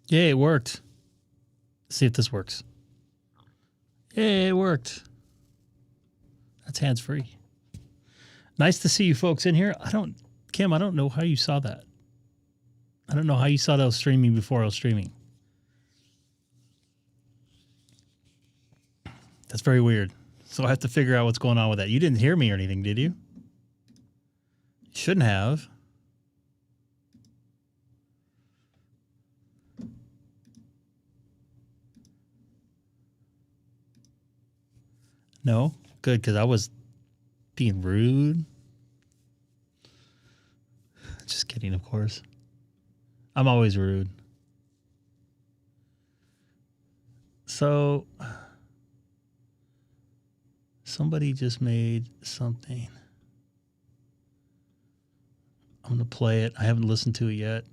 Yeah, it worked. Let's see if this works. Yeah, it worked. That's hands-free. Nice to see you folks in here. Kim, I don't know how you saw that. I don't know how you saw that I was streaming before I was streaming. That's very weird. So I have to figure out what's going on with that. You didn't hear me or anything, did you? You shouldn't have. No? Good, because I was being rude. Just kidding, of course. I'm always rude. So, somebody just made something. I'm going to play it. I haven't listened to it yet.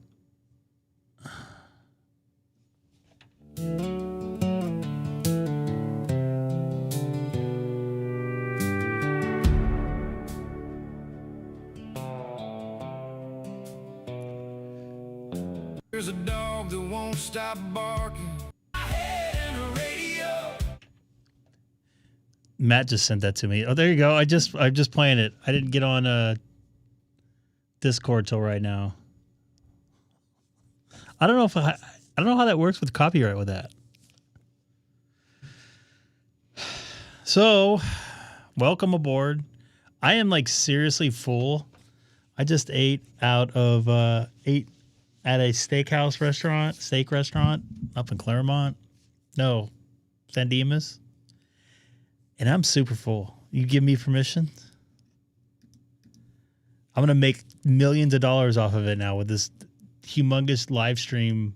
There's a dog that won't stop barking. Matt just sent that to me. Oh, there you go. I'm just playing it. I didn't get on Discord till right now. I don't know how that works with copyright with that. So, welcome aboard. I am like seriously full. I just ate at a steak restaurant up in Claremont. No, San Dimas. And I'm super full. You give me permission? I'm going to make millions of dollars off of it now with this humongous live stream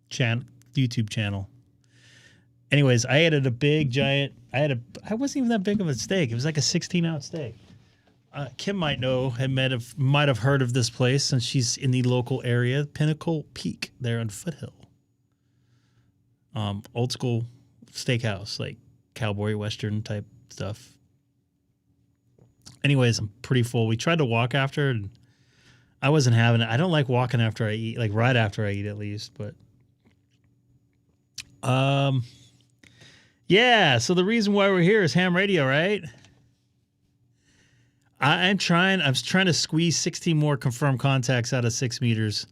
YouTube channel. Anyways, I ate at a big giant. I wasn't even that big of a steak. It was like a 16-ounce steak. Kim might know and might have heard of this place since she's in the local area, Pinnacle Peak there on Foothill. Old school steakhouse, like cowboy western type stuff. Anyways, I'm pretty full. We tried to walk after, and I wasn't having it. I don't like walking after I eat, like right after I eat at least. But yeah. So the reason why we're here is ham radio, right? I'm trying to squeeze 16 more confirmed contacts out of 6 meters,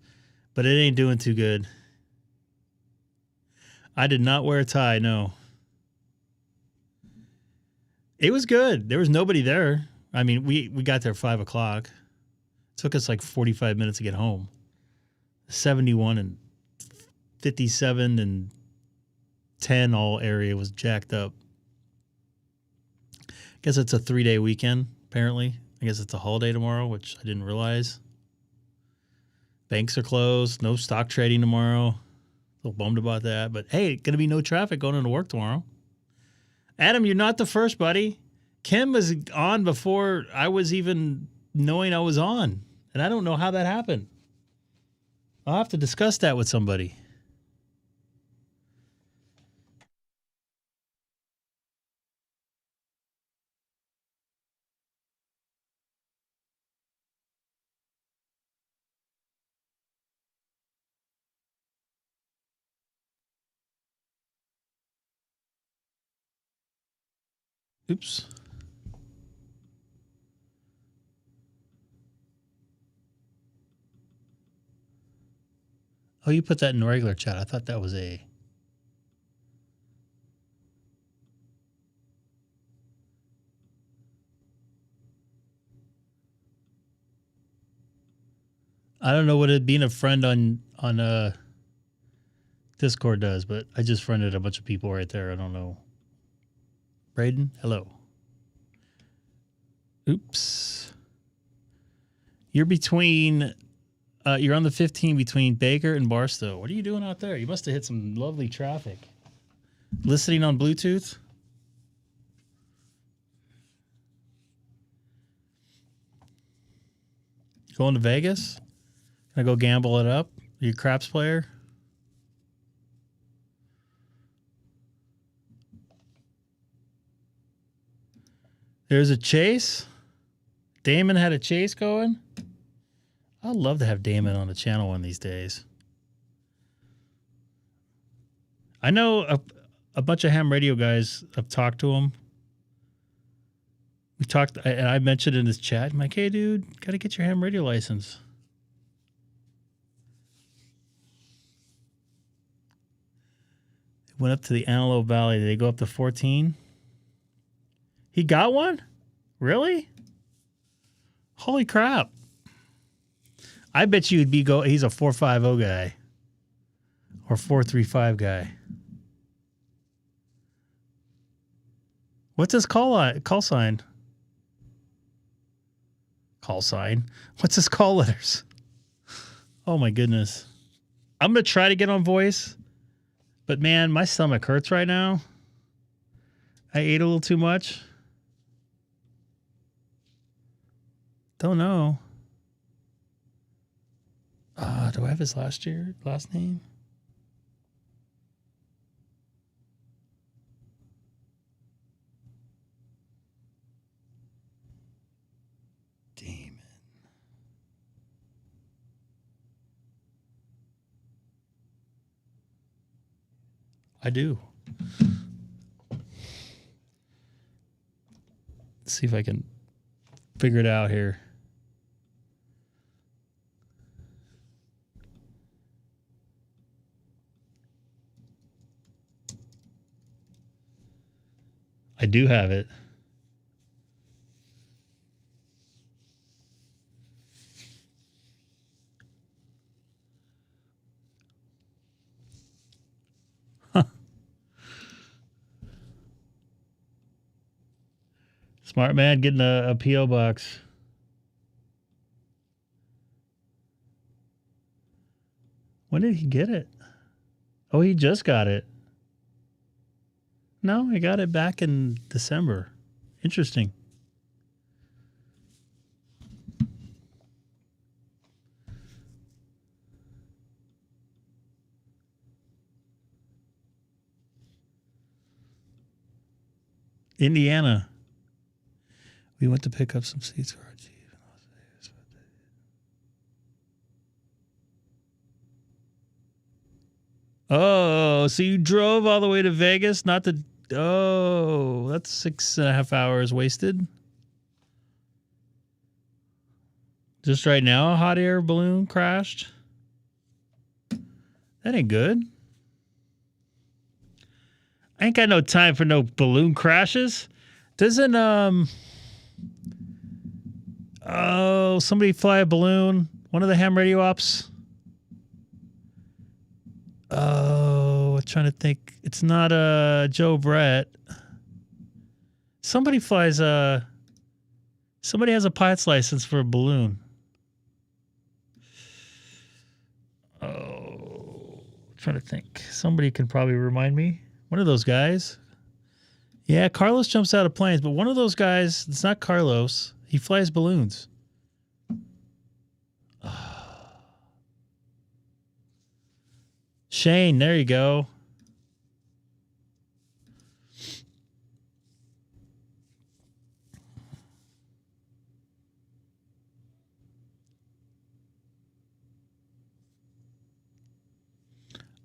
but it ain't doing too good. I did not wear a tie, no. It was good. There was nobody there. I mean, we got there 5 o'clock. It took us like 45 minutes to get home. 71 and 57 and 10 all area was jacked up. Guess it's a 3-day weekend, apparently. I guess it's a holiday tomorrow, which I didn't realize. Banks are closed. No stock trading tomorrow. A little bummed about that. But hey, going to be no traffic going into work tomorrow. Adam, you're not the first, buddy. Kim was on before I was even knowing I was on. And I don't know how that happened. I'll have to discuss that with somebody. Oops. Oh, you put that in regular chat. I thought that was a... I don't know what being a friend on Discord does, but I just friended a bunch of people right there. I don't know. Braden, hello. Oops. You're between... you're on the 15 between Baker and Barstow. What are you doing out there? You must have hit some lovely traffic. Listening on Bluetooth? Going to Vegas? Can I go gamble it up? Are you a craps player? There's a chase. Damon had a chase going. I'd love to have Damon on the channel one of these days. I know a bunch of ham radio guys. I've talked to him. We talked, and I mentioned in this chat, I'm like, hey, dude, got to get your ham radio license. Went up to the Antelope Valley. Did they go up to 14? He got one? Really? Holy crap. I bet you he's a 450 guy or 435 guy. What's his call sign? Call sign? What's his call letters? Oh my goodness. I'm going to try to get on voice, but man, my stomach hurts right now. I ate a little too much. Don't know. Do I have his last name? Damon. I do. Let's see if I can figure it out here. I do have it. Huh. Smart man getting a P.O. box. When did he get it? Oh, he just got it. No, I got it back in December. Interesting. Indiana. We went to pick up some seats for our chief. Oh, so you drove all the way to Vegas? Not to. Oh, that's 6.5 hours wasted. Just right now, a hot air balloon crashed. That ain't good. I ain't got no time for no balloon crashes. Doesn't somebody fly a balloon? One of the ham radio ops. Oh, I'm trying to think. It's not Joe Brett. Somebody flies somebody has a pilot's license for a balloon. Oh, I'm trying to think. Somebody can probably remind me. One of those guys. Yeah, Carlos jumps out of planes, but one of those guys, it's not Carlos. He flies balloons. Shane, there you go.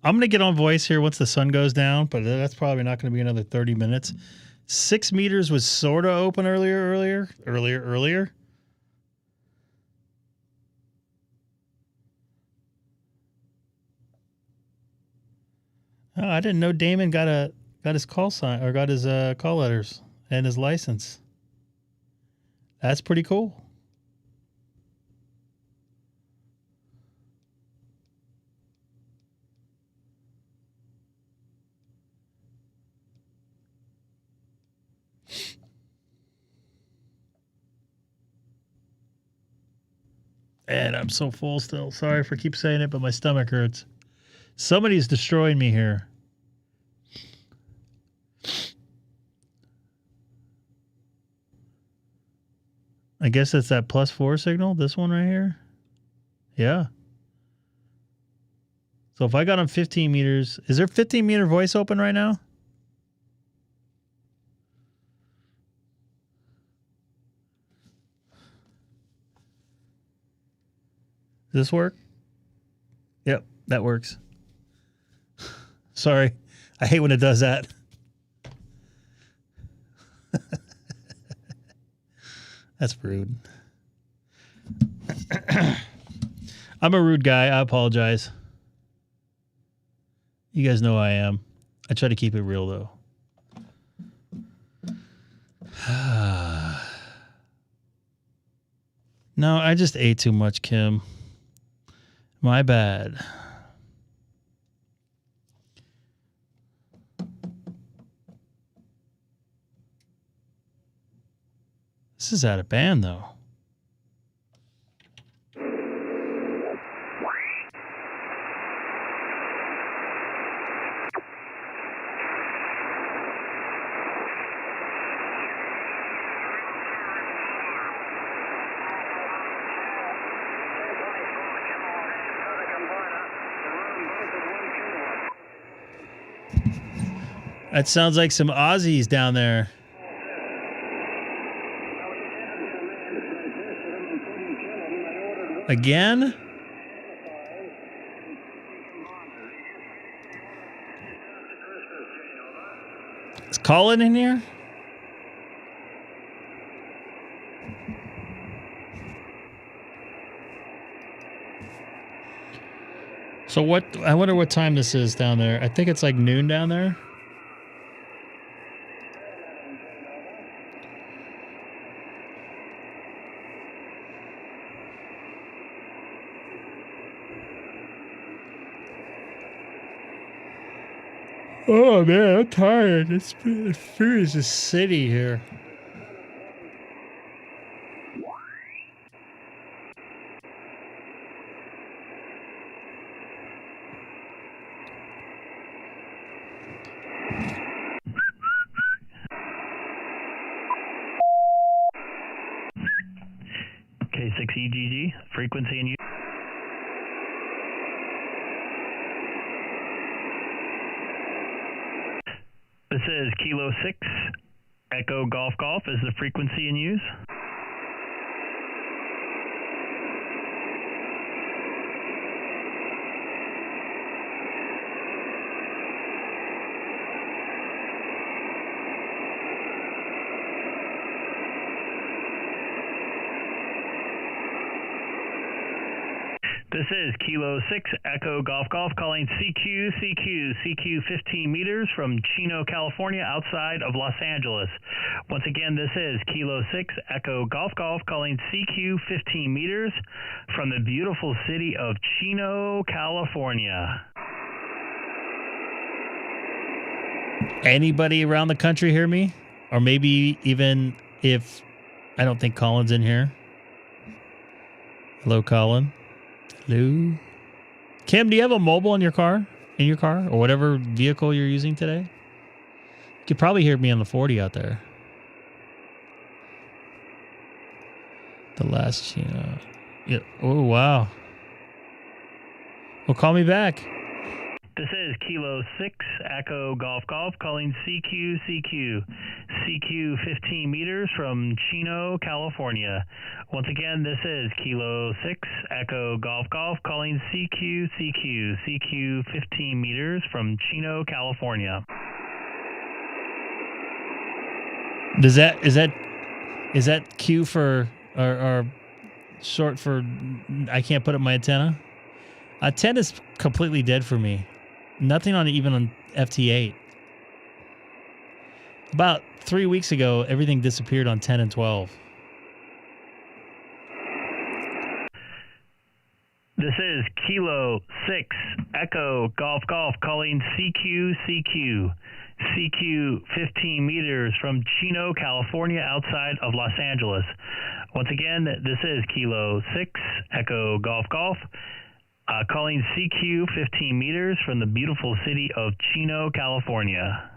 I'm going to get on voice here once the sun goes down, but that's probably not going to be another 30 minutes. 6 meters was sort of open earlier. Oh, I didn't know Damon got his call sign or got his call letters and his license. That's pretty cool. And I'm so full still. Sorry for keep saying it, but my stomach hurts. Somebody's destroying me here. I guess it's that +4 signal. This one right here. Yeah. So if I got on 15 meters, is there 15 meter voice open right now? Does this work? Yep, that works. Sorry. I hate when it does that. That's rude. I'm a rude guy. I apologize. You guys know I am. I try to keep it real, though. No, I just ate too much, Kim. My bad. This is out of band, though. That sounds like some Aussies down there. Again? Is Colin in here? So what? I wonder what time this is down there. I think it's like noon down there. Oh man, I'm tired. It's furious this city here. K6EGG, frequency and use. This is Kilo 6, Echo Golf Golf is the frequency in use. This is Kilo 6, Echo Golf Golf, calling CQ 15 meters from Chino, California, outside of Los Angeles. Once again, this is Kilo 6, Echo Golf Golf, calling CQ 15 meters from the beautiful city of Chino, California. Anybody around the country hear me? Or maybe even if I don't think Colin's in here. Hello, Colin. Hello. Kim, do you have a mobile in your car? Or whatever vehicle you're using today? You could probably hear me on the 40 out there. The last, yeah. Oh, wow. Well, call me back. This is Kilo 6, Echo Golf Golf, calling CQ 15 meters from Chino, California. Once again, this is Kilo 6, Echo Golf Golf, calling CQ 15 meters from Chino, California. Is that Q for or short for I can't put up my antenna? 10 is completely dead for me. Nothing on even on FT8. About 3 weeks ago, everything disappeared on 10 and 12. This is Kilo 6, Echo Golf Golf, calling CQ 15 meters from Chino, California, outside of Los Angeles. Once again, this is Kilo 6, Echo Golf Golf, calling CQ 15 meters from the beautiful city of Chino, California.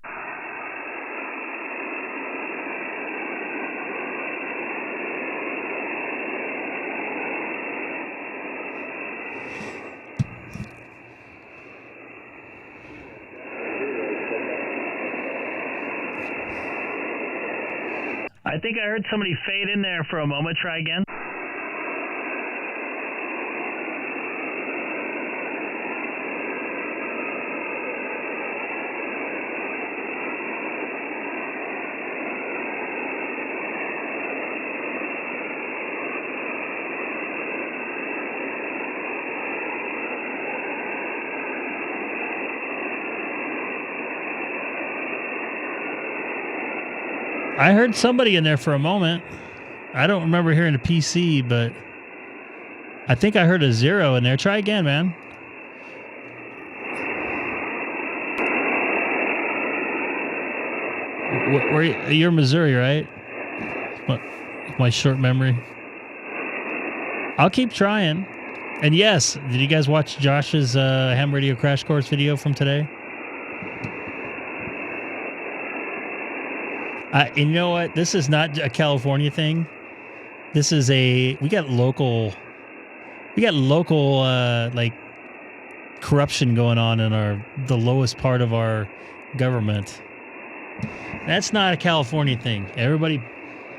I think I heard somebody fade in there for a moment. Try again. I heard somebody in there for a moment. I don't remember hearing a PC, but I think I heard a 0 in there. Try again, man. You're Missouri, right? My short memory. I'll keep trying. And yes, did you guys watch Josh's ham radio crash course video from today? And you know what? This is not a California thing. This is we got local like corruption going on in the lowest part of our government. That's not a California thing. Everybody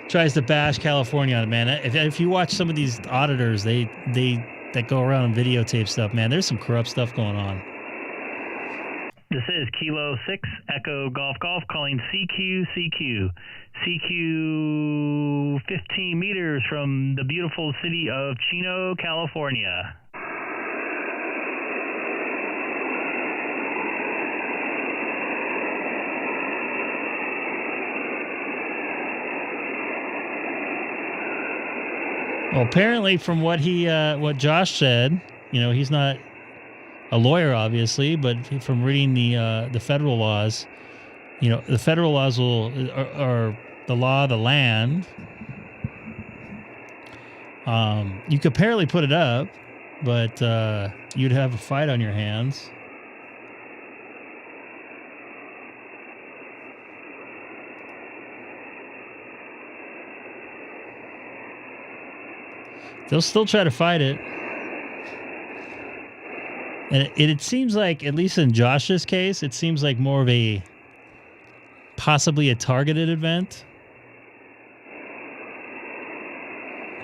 tries to bash California on it, man. If you watch some of these auditors, that go around and videotape stuff, man, there's some corrupt stuff going on. This is Kilo 6 Echo Golf Golf calling CQ. CQ 15 meters from the beautiful city of Chino, California. Well, apparently from what what Josh said, he's not a lawyer, obviously, but from reading the federal laws, the federal laws are the law of the land. You could apparently put it up, but you'd have a fight on your hands. They'll still try to fight it. And it seems like, at least in Josh's case, it seems like more of possibly a targeted event.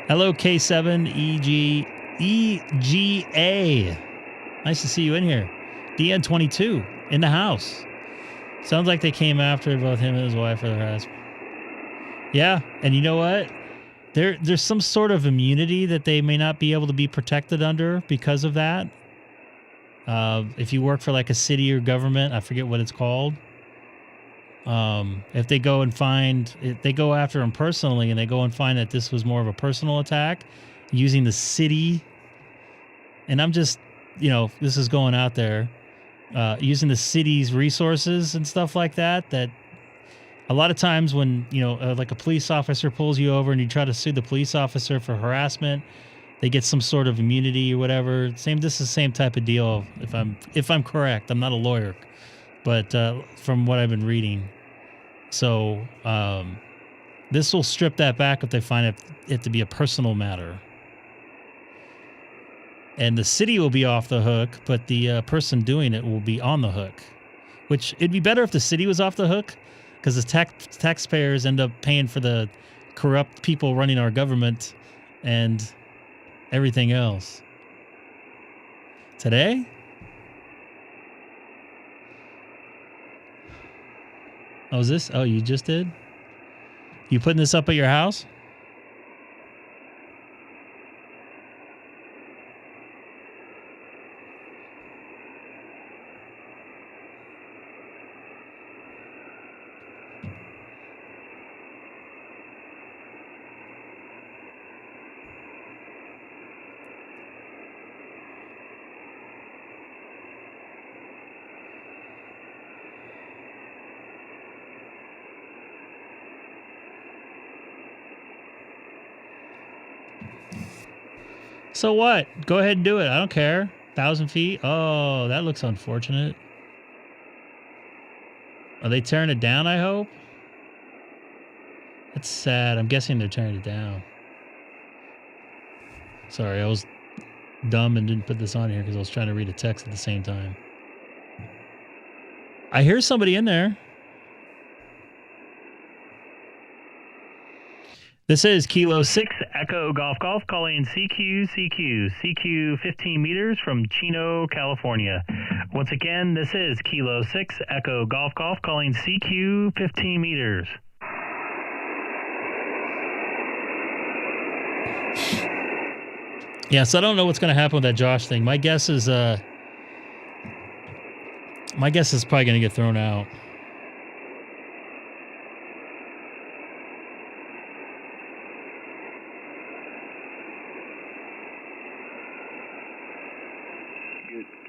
Hello, K6EGG. Nice to see you in here. DN22 in the house. Sounds like they came after both him and his wife or their husband. Yeah, and you know what? There's some sort of immunity that they may not be able to be protected under because of that. If you work for like a city or government, I forget what it's called. If they go after him personally and they go and find that this was more of a personal attack using the city, and I'm just, this is going out there, using the city's resources and stuff like that, a lot of times when, like a police officer pulls you over and you try to sue the police officer for harassment, they get some sort of immunity or whatever. This is the same type of deal. If I'm correct, I'm not a lawyer, but from what I've been reading. So this will strip that back if they find it to be a personal matter. And the city will be off the hook, but the person doing it will be on the hook. Which it'd be better if the city was off the hook, because the taxpayers end up paying for the corrupt people running our government and everything else. Today? Oh, is this? Oh, you just did? You putting this up at your house? So what? Go ahead and do it. I don't care. 1,000 feet? Oh, that looks unfortunate. Are they tearing it down, I hope? That's sad. I'm guessing they're tearing it down. Sorry, I was dumb and didn't put this on here because I was trying to read a text at the same time. I hear somebody in there. This is Kilo 6 Echo Golf Golf calling CQ 15 meters from Chino, California. Once again, this is Kilo 6 Echo Golf Golf calling CQ 15 meters. Yeah, so I don't know what's going to happen with that Josh thing. My guess is probably going to get thrown out.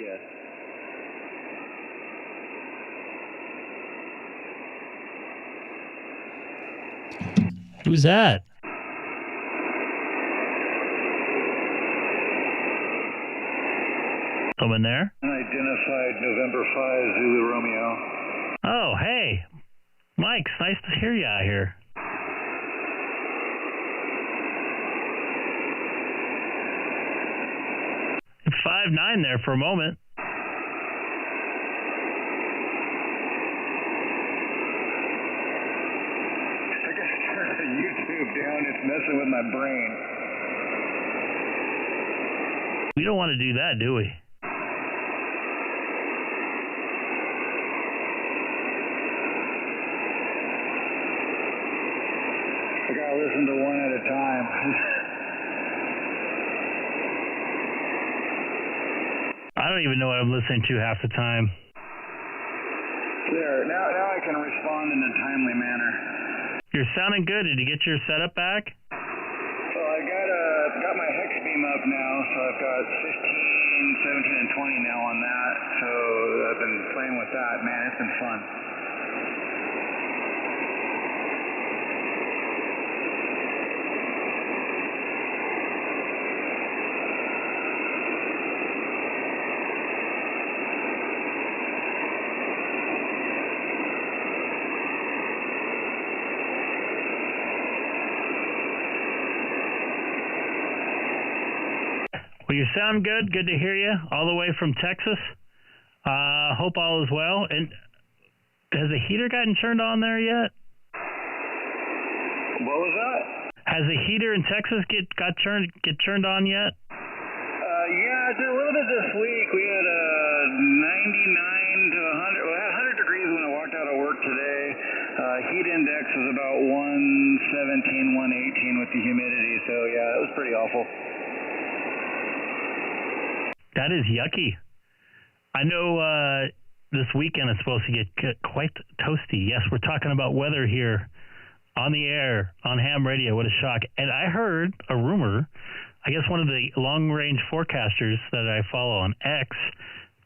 Yes. Who's that? Someone there? Unidentified November 5 Zulu Romeo. Oh, hey. Mike, it's nice to hear you out here. It's 5'9" there for a moment. I just turned the YouTube down. It's messing with my brain. We don't want to do that, do we? I gotta listen to one at a time. I don't even know what I'm listening to half the time. There, now I can respond in a timely manner. You're sounding good. Did you get your setup back? Well, I got my hex beam up now, so I've got 15, 17, and 20 now on that. So I've been playing with that. Man, it's been fun. Well, you sound good. Good to hear you all the way from Texas. Hope all is well. And has the heater gotten turned on there yet? What was that? Has the heater in Texas get turned on yet? Yeah, it's a little bit this week. We had 99 to 100. Well, I had 100 degrees when I walked out of work today. Heat index was about 117, 118 with the humidity. So yeah, it was pretty awful. That is yucky. I know this weekend is supposed to get quite toasty. Yes, we're talking about weather here on the air, on ham radio. What a shock. And I heard a rumor, I guess one of the long-range forecasters that I follow on X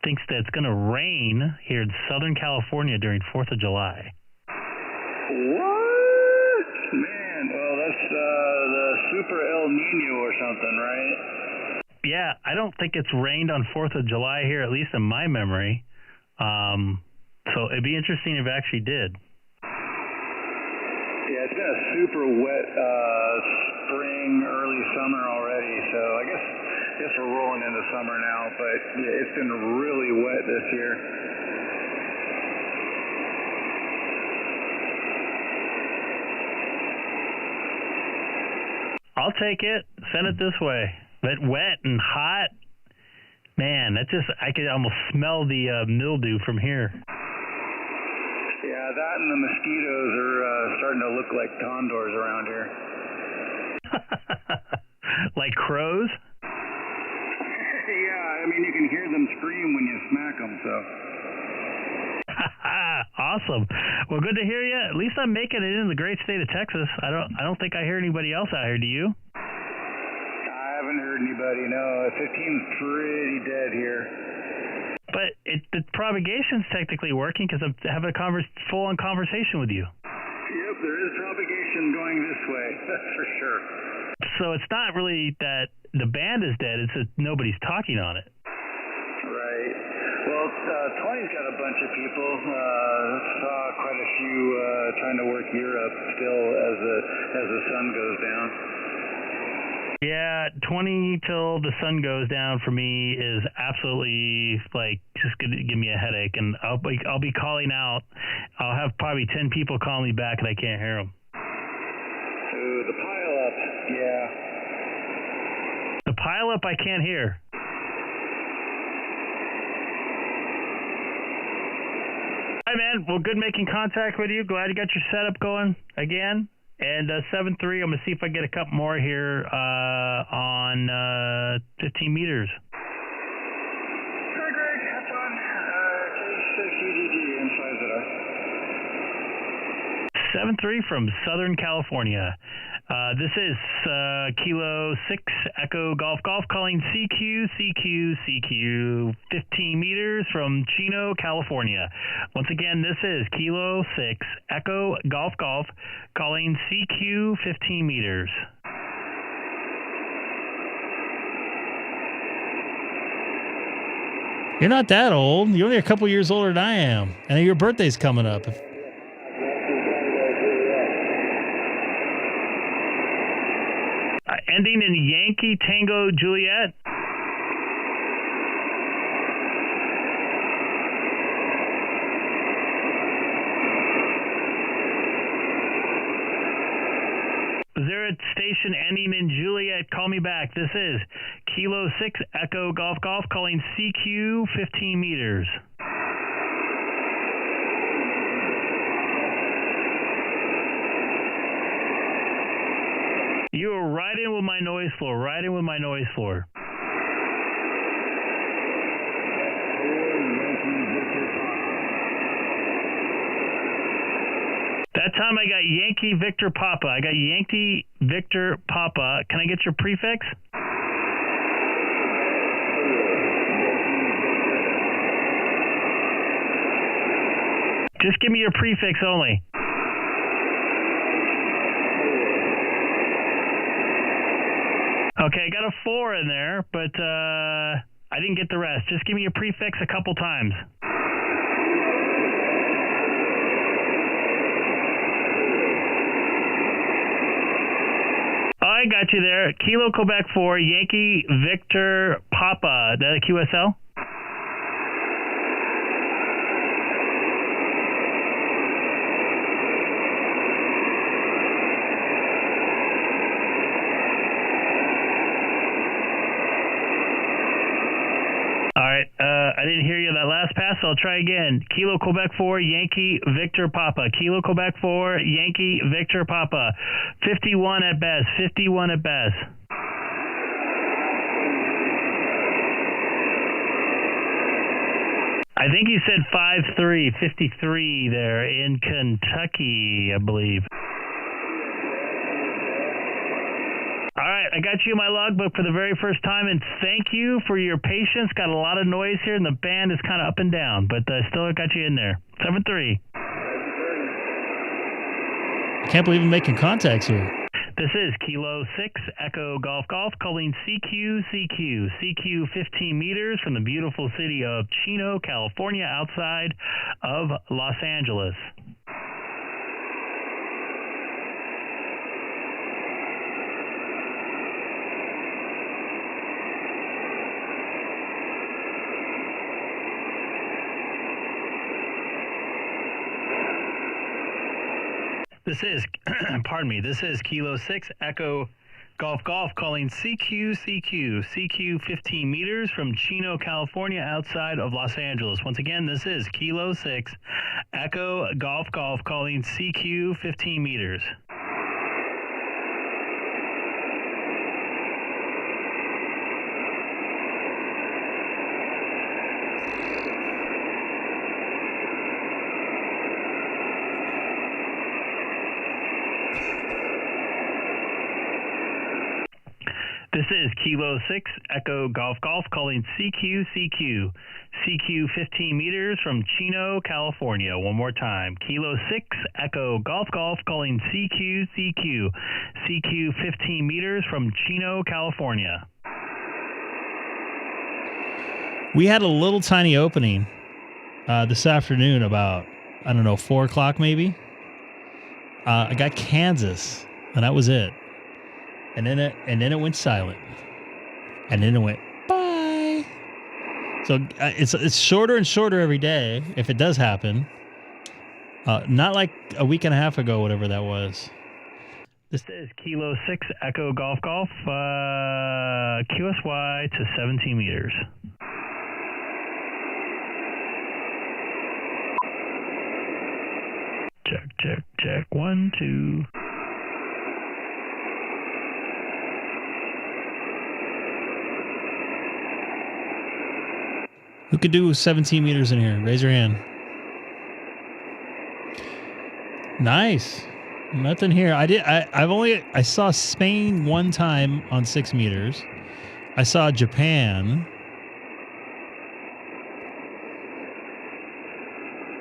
thinks that it's going to rain here in Southern California during 4th of July. What? Man, well, that's the super El Nino or something, right? Yeah, I don't think it's rained on 4th of July here, at least in my memory. So it'd be interesting if it actually did. Yeah, it's been a super wet spring, early summer already. So I guess we're rolling into summer now. But yeah, it's been really wet this year. I'll take it. Send it this way. But wet and hot, man, I could almost smell the mildew from here. Yeah, that and the mosquitoes are starting to look like condors around here. Like crows? Yeah, I mean, you can hear them scream when you smack them, so. Awesome. Well, good to hear you. At least I'm making it in the great state of Texas. I don't think I hear anybody else out here. Do you? I haven't heard anybody. No, 15's pretty dead here. But the propagation's technically working because I'm having a full-on conversation with you. Yep, there is propagation going this way. That's for sure. So it's not really that the band is dead. It's that nobody's talking on it. Right. Well, 20's got a bunch of people. Saw quite a few trying to work Europe still as the sun goes down. Yeah, 20 till the sun goes down for me is absolutely like just gonna give me a headache, and I'll be calling out. I'll have probably 10 people call me back, and I can't hear them. Ooh, the pile up. Yeah. The pile up, I can't hear. Hi, man. Well, good making contact with you. Glad you got your setup going again. And 7-3, I'm going to see if I get a couple more here on 15 meters. Hi, Greg. Have fun. K6EGG inside 7-3 from Southern California. This is Kilo 6 Echo Golf Golf calling CQ 15 meters from Chino, California. Once again, this is Kilo 6 Echo Golf Golf calling CQ 15 meters. You're not that old. You're only a couple years older than I am. And your birthday's coming up. Ending in Yankee Tango Juliet. Zurich Station ending in Juliet. Call me back. This is Kilo 6 Echo Golf Golf calling CQ 15 meters. You are right in with my noise floor. Right in with my noise floor. That time I got Yankee Victor Papa. I got Yankee Victor Papa. Can I get your prefix? Just give me your prefix only. Okay, I got a 4 in there, but I didn't get the rest. Just give me your prefix a couple times. I got you there. Kilo Quebec 4, Yankee Victor Papa. That a QSL? All right, I didn't hear you that last pass, so I'll try again. Kilo Quebec 4, Yankee Victor Papa. Kilo Quebec 4, Yankee Victor Papa. 51 at best, 51 at best. I think you said 5-3, 53 there in Kentucky, I believe. All right, I got you in my logbook for the very first time, and thank you for your patience. Got a lot of noise here, and the band is kind of up and down, but still got you in there. 7-3. Can't believe I'm making contacts here. This is Kilo 6 Echo Golf Golf calling CQ 15 meters from the beautiful city of Chino, California, outside of Los Angeles. This is, pardon me, this is Kilo 6 Echo Golf Golf calling CQ 15 meters from Chino, California, outside of Los Angeles. Once again, this is Kilo 6 Echo Golf Golf calling CQ 15 meters. This is Kilo 6 Echo Golf Golf calling CQ 15 meters from Chino, California. One more time. Kilo 6 Echo Golf Golf calling CQ 15 meters from Chino, California. We had a little tiny opening this afternoon about, I don't know, 4 o'clock maybe. I got Kansas, and that was it. And then it went silent. And then it went bye. So it's shorter and shorter every day if it does happen. Not like a week and a half ago, whatever that was. This is Kilo 6 Echo Golf Golf, QSY to 17 meters. Check. 1, 2. Who could do 17 meters in here? Raise your hand. Nice. Nothing here. I saw Spain one time on 6 meters. I saw Japan.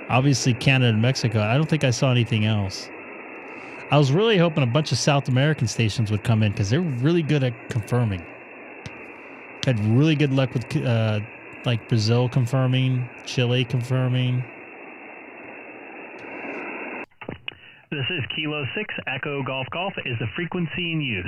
Obviously Canada and Mexico. I don't think I saw anything else. I was really hoping a bunch of South American stations would come in because they're really good at confirming. Had really good luck with like Brazil confirming, Chile confirming. This is Kilo 6, Echo Golf Golf is the frequency in use.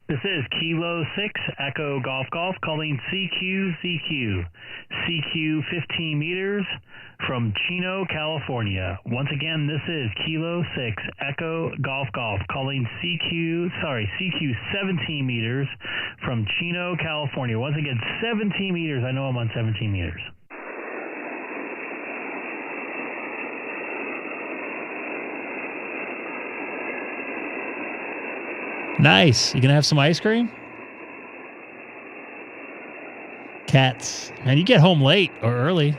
This is Kilo 6, Echo Golf Golf, calling CQ-CQ. CQ 15 meters from Chino, California. Once again, this is Kilo 6, Echo Golf Golf, calling CQ 17 meters from Chino, California. Once again, 17 meters. I know I'm on 17 meters. Nice. You gonna have some ice cream? Cats. Man, you get home late or early.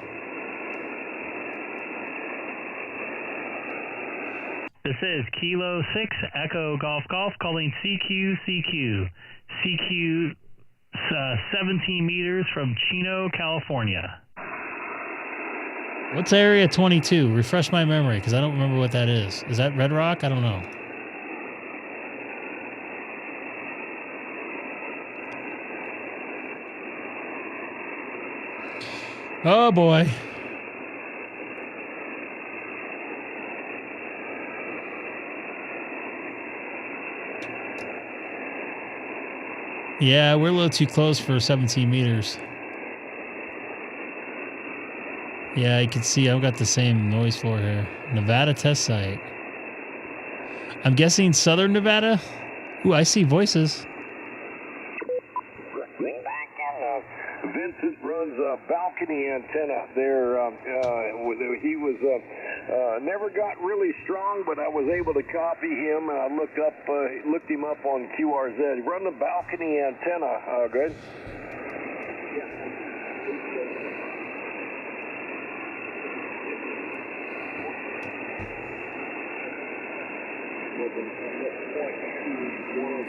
This is Kilo 6, Echo Golf Golf, calling CQ-CQ. CQ 17 meters from Chino, California. What's Area 22? Refresh my memory because I don't remember what that is. Is that Red Rock? I don't know. Oh boy. Yeah, we're a little too close for 17 meters. Yeah, you can see I've got the same noise floor here. Nevada test site. I'm guessing Southern Nevada? Ooh, I see voices. Vincent runs a balcony antenna there. He was never got really strong, but I was able to copy him, and I looked him up on QRZ. Run the balcony antenna. Good.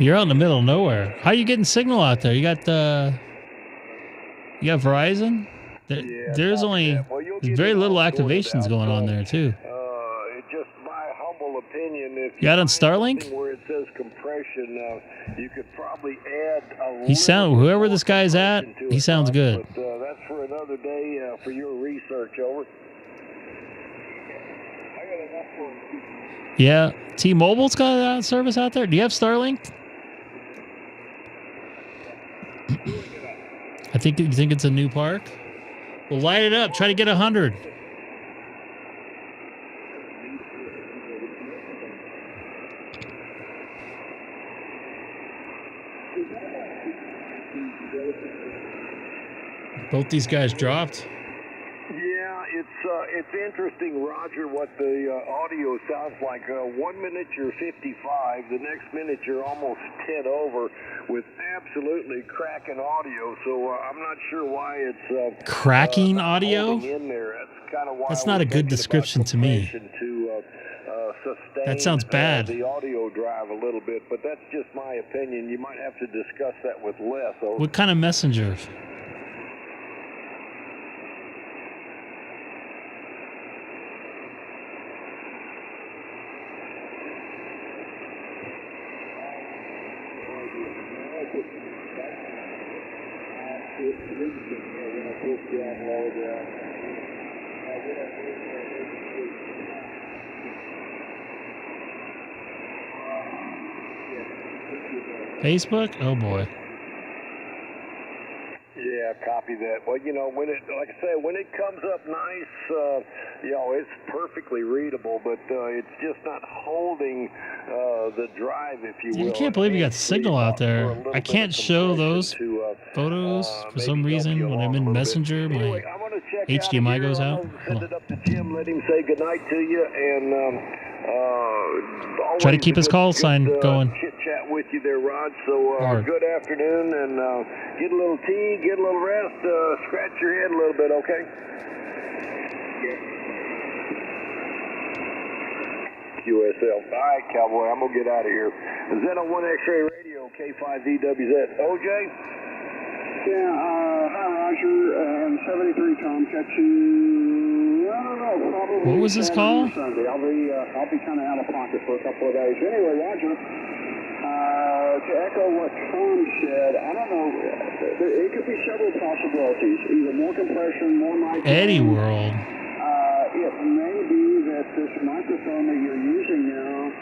You're out in the middle of nowhere. How are you getting signal out there? You got Verizon? There's only very little activations going on there too. Just my humble opinion, if you got on Starlink? Where it says compression, you could probably add whoever this guy's at, he sounds good. But that's for another day for your research. Over. Yeah, T-Mobile's got a service out there. Do you have Starlink? You think it's a new park? Well, light it up. Try to get 100. Both these guys dropped. It's interesting, Roger, what the audio sounds like. 1 minute you're 55, the next minute you're almost 10 over with absolutely cracking audio. So I'm not sure why it's cracking audio. In there. That's kind of why that's not a good description to me. That sounds bad. The audio drive a little bit, but that's just my opinion. You might have to discuss that with Les. What kind of messenger? Facebook? Oh boy. Yeah, copy that. Well, when it, like I say, when it comes up nice, it's perfectly readable, but it's just not holding the drive, if you will. I can't believe you got signal out there. I can't show those photos for some reason when I'm in Messenger. My HDMI goes out. Send it up to Jim. Let him say goodnight to you, and try to keep his call sign going. Chit chat with you there, Rod. So good afternoon, and get a little tea, get a little rest, scratch your head a little bit, okay? QSL. All right, Cowboy, I'm going to get out of here. Z01 X-Ray Radio, K6EGG. OJ? Yeah, hi, Roger. 73 Tom, catch you, I don't know, probably. What was this call? Sunday. I'll be kind of out of pocket for a couple of days. Anyway, Roger, to echo what Tom said, I don't know, it could be several possibilities. Either more compression, more microphone. Eddie World. It may be that this microphone that you're using now,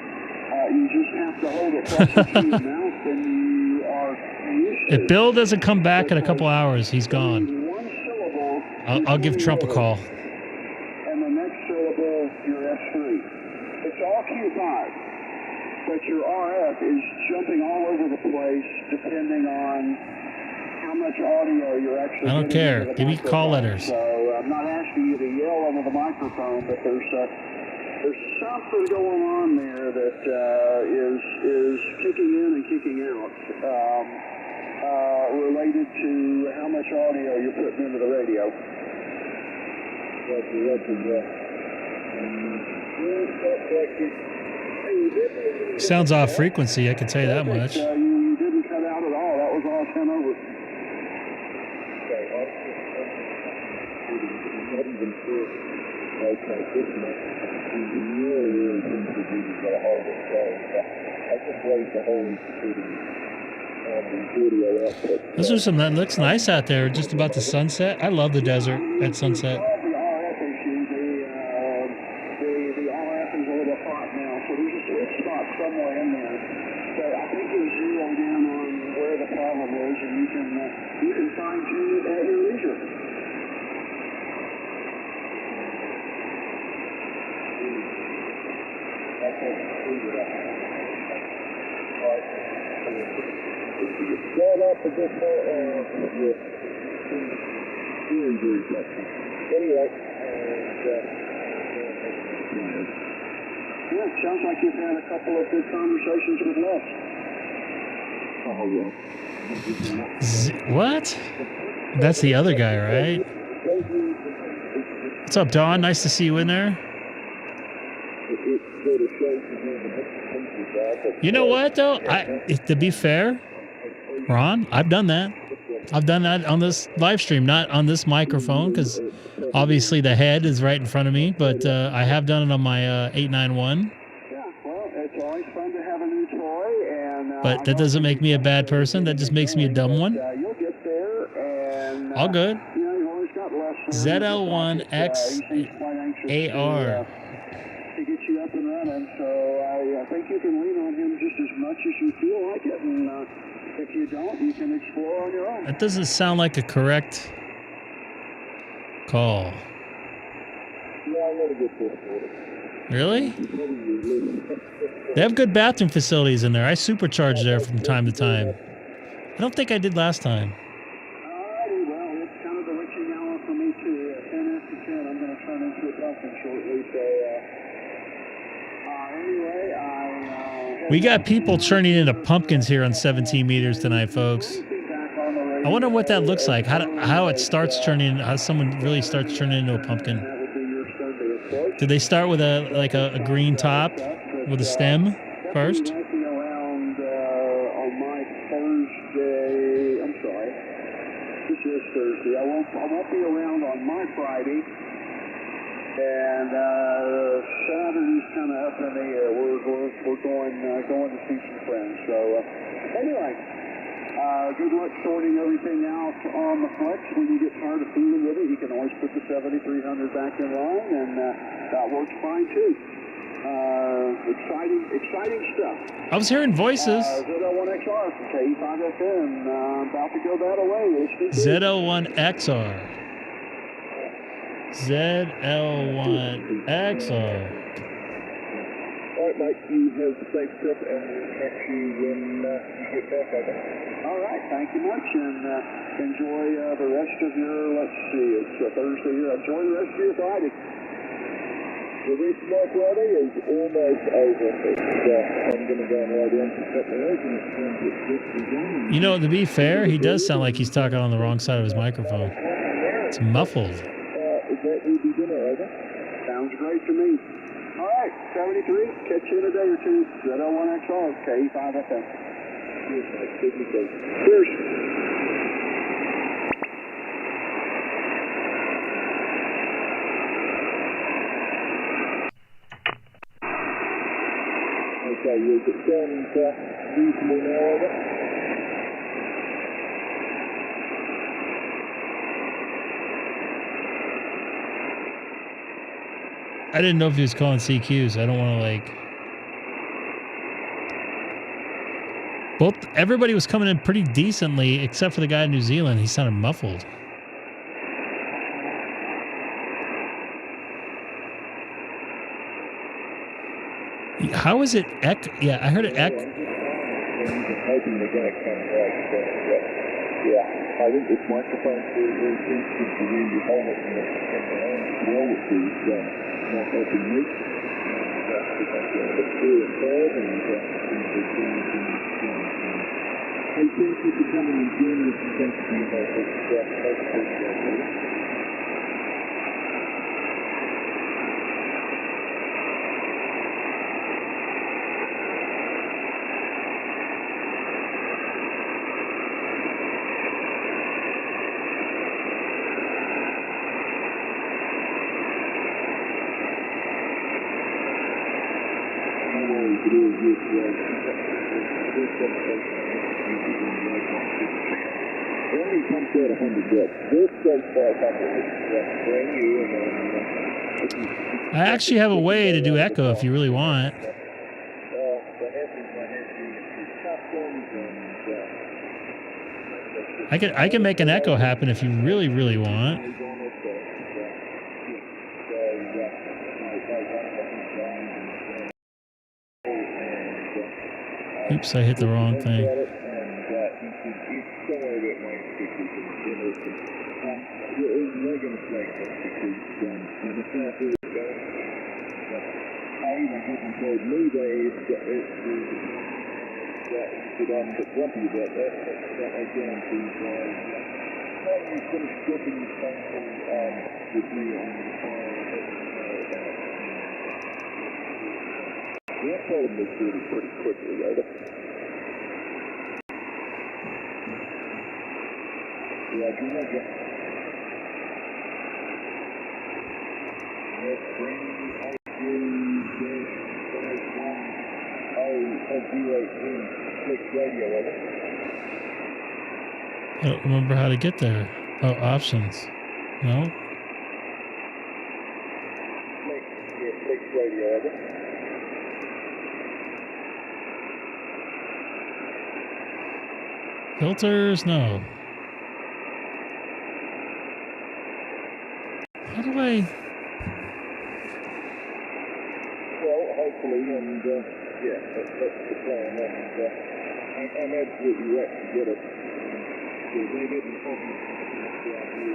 you just have to hold it closer to your mouth than you are used to. If Bill doesn't come back in a couple hours, he's gone. One syllable. I'll give Trump a call. And the next syllable, your F3. It's all Q5, but your RF is jumping all over the place depending on how much audio you're actually I don't getting care. into the Give me call microphone. letters. So I'm not asking you to yell into the microphone, but there's something going on there that is kicking in and kicking out related to how much audio you're putting into the radio. Sounds off frequency, I can tell you that much. You didn't cut out at all. That was all 10 over. Those are some that looks nice out there, just about the sunset. I love the desert at sunset. The RF issue, the RF is a little hot now, so there's a sweet spot somewhere in there. So I think you zero down on where the problem is, and you can fine tune it at your leisure. Yeah, it sounds like you've had a couple of good conversations with Les. What? That's the other guy, right? What's up, Don? Nice to see you in there. You know what, though? To be fair, Ron, I've done that. I've done that on this live stream, not on this microphone, because obviously the head is right in front of me, but I have done it on my 891. Yeah, well, it's always fun to have a new toy, and but that doesn't make me a bad person. That just makes me a dumb one. You'll get there, and all good. You know, you've always got less ZL1XAR. To get you up and running, so I think you can lean on him just as much as you feel like it, and if you don't, you can explore on your own. That doesn't sound like a correct call. Yeah, I'm gonna get this. Really? They have good bathroom facilities in there. I supercharge there from time to time. I don't think I did last time. Alrighty, well, it's kind of the witching hour for me too. 10 after 10, I'm going to turn into a pumpkin shortly, so anyway, we got people churning into pumpkins here on 17 meters tonight, folks. I wonder what that looks like. How it starts turning, how someone really starts turning into a pumpkin. Did they start with a green top with a stem first? Around on my Thursday, I'm sorry, this is Thursday. I won't be around on my Friday. And Saturday's kind of up in the air. We're going to see some friends. So anyway, good luck sorting everything out on the Flex. When you get tired of fooling with it, you can always put the 7300 back in line, and that works fine too. Exciting stuff. I was hearing voices. ZL1XR from K5FM. About to go that away. ZL1XR. ZL1XR. All right, Mike, you have a safe trip, and we'll catch you when you get back, I think. All right, thank you much, and enjoy the rest of your, let's see, it's a Thursday here. Enjoy the rest of your Friday. Well, this month, Roddy, is almost over. I'm going to go and ride in for a couple of hours and it's going to get 60 You know, to be fair, he does sound like he's talking on the wrong side of his microphone. It's muffled. Is that will be dinner, over? Sounds great to me. All right, 73. Catch you in a day or two. ZL1XR, K5FM. Cheers, mate. Good to see. Cheers. Okay, you'll get down reasonable now, over. I didn't know if he was calling CQs. I don't want to like... Everybody was coming in pretty decently, except for the guy in New Zealand. He sounded muffled. How is it Yeah, I heard it I'm hoping they're going to come right. Yeah, I think this microphone seems to be really holding it well, which is not helping me. Because I'm a bit through and forward and hey, thank you for coming and joining us and thank you for your help. Only comes out 100 bucks. This goes 500. Brand new and I actually have a way to do echo if you really want. I can make an echo happen if you really, really want. Oops, I hit the wrong thing. That problem was really pretty quickly, over. Roger, roger. That's brand new IC-9700 radio, over. I don't remember how to get there. Oh, options. No? Flex radio, over. Filters? No. How do I... Well, hopefully, and yeah, that's the plan, and I'm absolutely right to get it.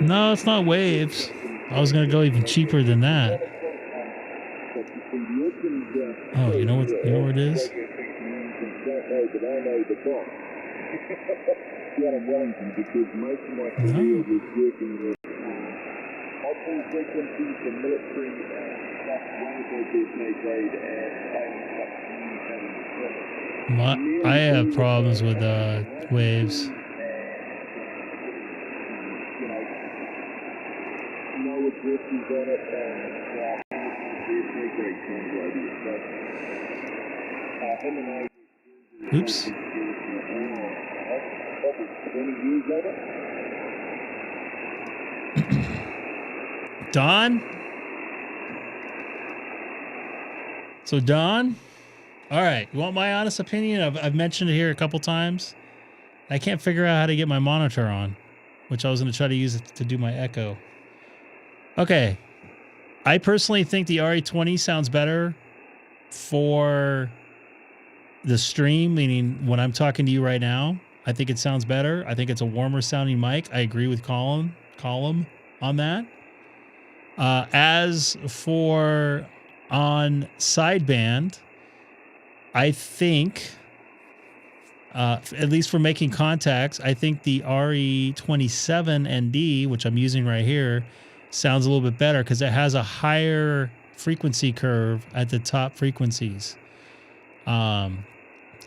No, it's not waves. I was going to go even cheaper than that. Oh, you know what it is? Wellington, because most of my career was working with multiple frequencies for military stuff, wonderful business grade and I have problems with waves. No addresses on it and business grade kind of idea. So, him and I. Oops. 20 years later. Don? So, Don? All right. You want my honest opinion? I've mentioned it here a couple times. I can't figure out how to get my monitor on, which I was going to try to use it to do my echo. Okay. I personally think the RE20 sounds better for the stream, meaning when I'm talking to you right now. I think it sounds better. I think it's a warmer sounding mic. I agree with Colin on that. As for On sideband, I think, at least for making contacts, I think the RE27ND, which I'm using right here, sounds a little bit better because it has a higher frequency curve at the top frequencies. And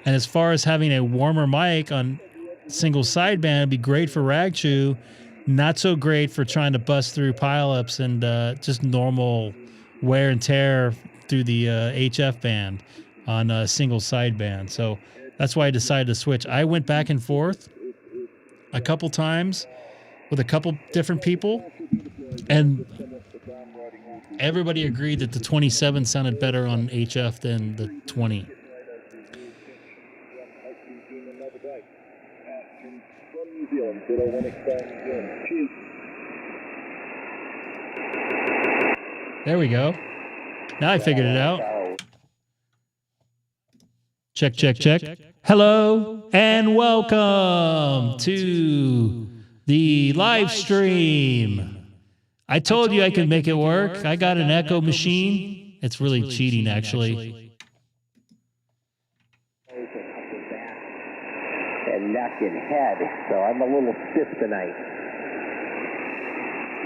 as far as having a warmer mic on single sideband, it'd be great for rag chew, not so great for trying to bust through pileups and just normal wear and tear through the HF band on a single sideband. So that's why I decided to switch. I went back and forth a couple times with a couple different people, and everybody agreed that the 27 sounded better on HF than the 20. There we go. Now I figured it out. Check, check, check. Hello and welcome to the live stream. I told you I could make it work. I got an echo machine. It's really cheating, actually. And neck and head, so I'm a little stiff tonight.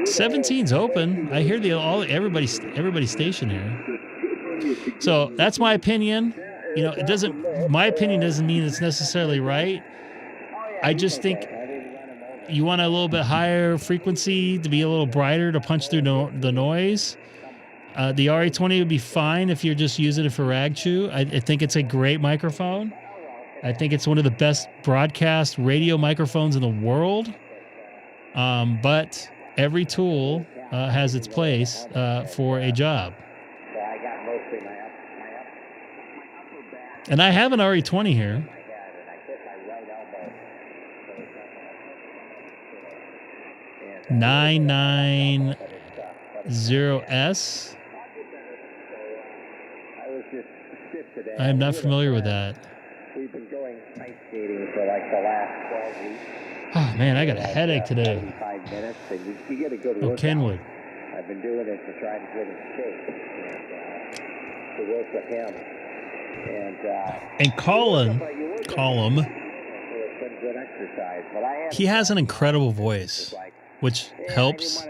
17's open. I hear everybody's station here. So that's my opinion. You know, my opinion doesn't mean it's necessarily right. I just think you want a little bit higher frequency to be a little brighter to punch through the noise. The RE20 would be fine if you're just using it for rag chew. I think it's a great microphone. I think it's one of the best broadcast radio microphones in the world. But every tool has its place for a job. And I have an RE20 here. 990S. I am not familiar with that. We've been going ice skating for like the last 12 weeks. Oh man, I got a headache today. 45 minutes, and you get a good workout. Kenwood. I've been doing it to try to get in shape and to work with him. And Colin, he has an incredible voice, which helps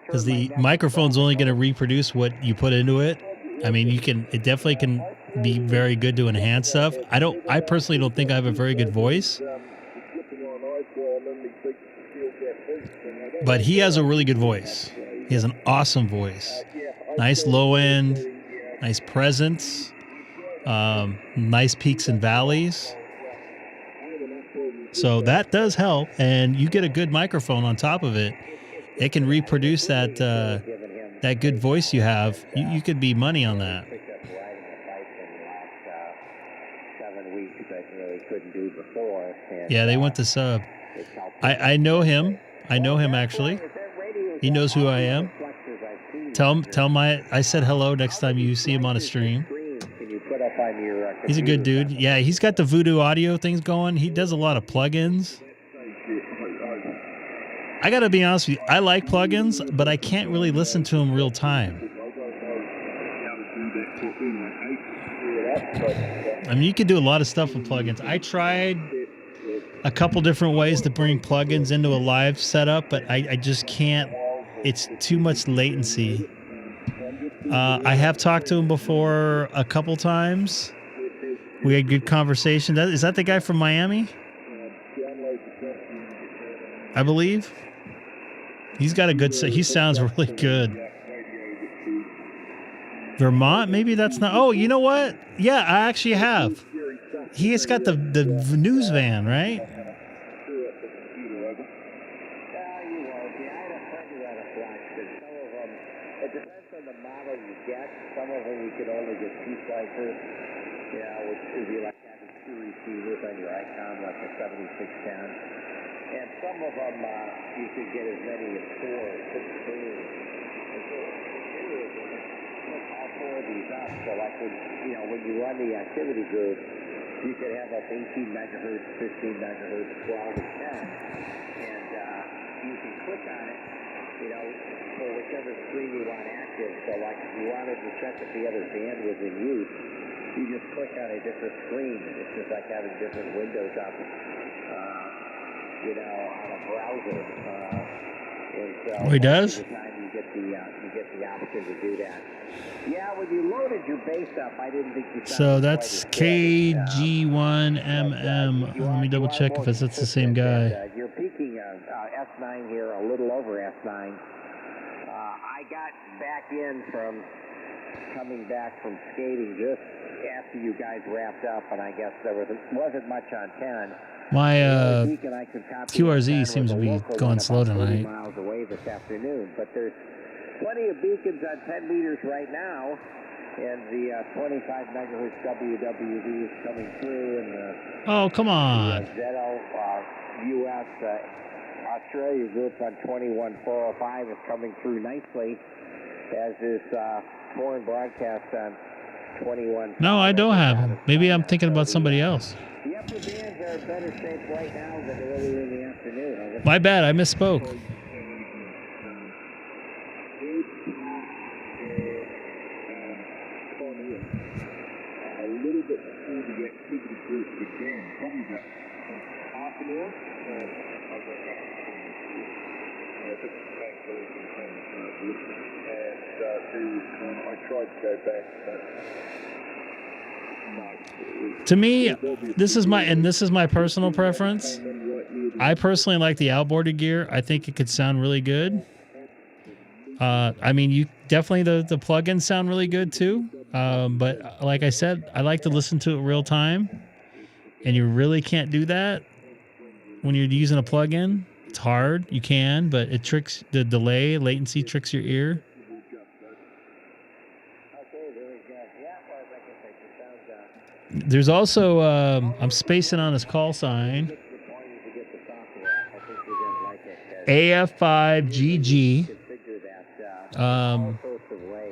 because the microphone's only going to reproduce what you put into it. I mean, it definitely can be very good to enhance stuff. I personally don't think I have a very good voice, but he has a really good voice. He has an awesome voice. Nice low end, nice presence, nice peaks and valleys. So that does help, and you get a good microphone on top of it. It can reproduce that good voice you have. You could be money on that. Yeah, they went to sub. I know him. I know him actually. He knows who I am. Tell him I said hello next time you see him on a stream. He's a good dude. Yeah, he's got the Voodoo audio things going. He does a lot of plugins. I got to be honest with you. I like plugins, but I can't really listen to them real time. I mean, you can do a lot of stuff with plugins. I tried a couple different ways to bring plugins into a live setup, but I just can't. It's too much latency. I have talked to him before a couple times. We had good conversation. Is that the guy from Miami? I believe. He's got a good. He sounds really good. Vermont, maybe that's not. Oh, you know what? Yeah, I actually have. He has got the news van, right? Some of them you could only get 2 ciphers, which would be like having 2 receivers on your Icom, like a 7610. And some of them you could get as many as 4 or 6 screens. And so all 4 of these up. So like when you run the activity group, you could have up 18 megahertz, 15 megahertz, 12, and 10. And you can click on it, for what whichever screen you want active. So like if you wanted to check if the other band was in use, you just click on a different screen. It's just like having different windows up, on a browser. And so Oh, he does? most of the time you get the option to do that. Yeah, when you loaded your base up, I didn't think you So that's KG1MM. Let me double check if that's the same guy. You're peaking S9 here, a little over S9. I got back in from coming back from skating just after you guys wrapped up, and I guess there wasn't much on 10. My QRZ seems to be going slow tonight. Miles away this afternoon, but there's plenty of beacons on 10 meters right now, and the 25 megahertz WWV is coming through, and the come on. ZL US Australia group on 21405 is coming through nicely, as is foreign broadcast on 21. No, I don't have him. Maybe I'm thinking about somebody else. The upper bands are in better shape right now than earlier in the afternoon. My bad, I misspoke. A little bit through the activity group began, probably about half an hour. I tried to go back, but To me, this is my personal preference. I personally like the outboarded gear. I think it could sound really good. I mean, you definitely the plugins sound really good too. But like I said, I like to listen to it real time, and you really can't do that when you're using a plugin. It's hard. You can, but it tricks the delay, latency tricks your ear. There's also I'm spacing on his call sign. AF5GG.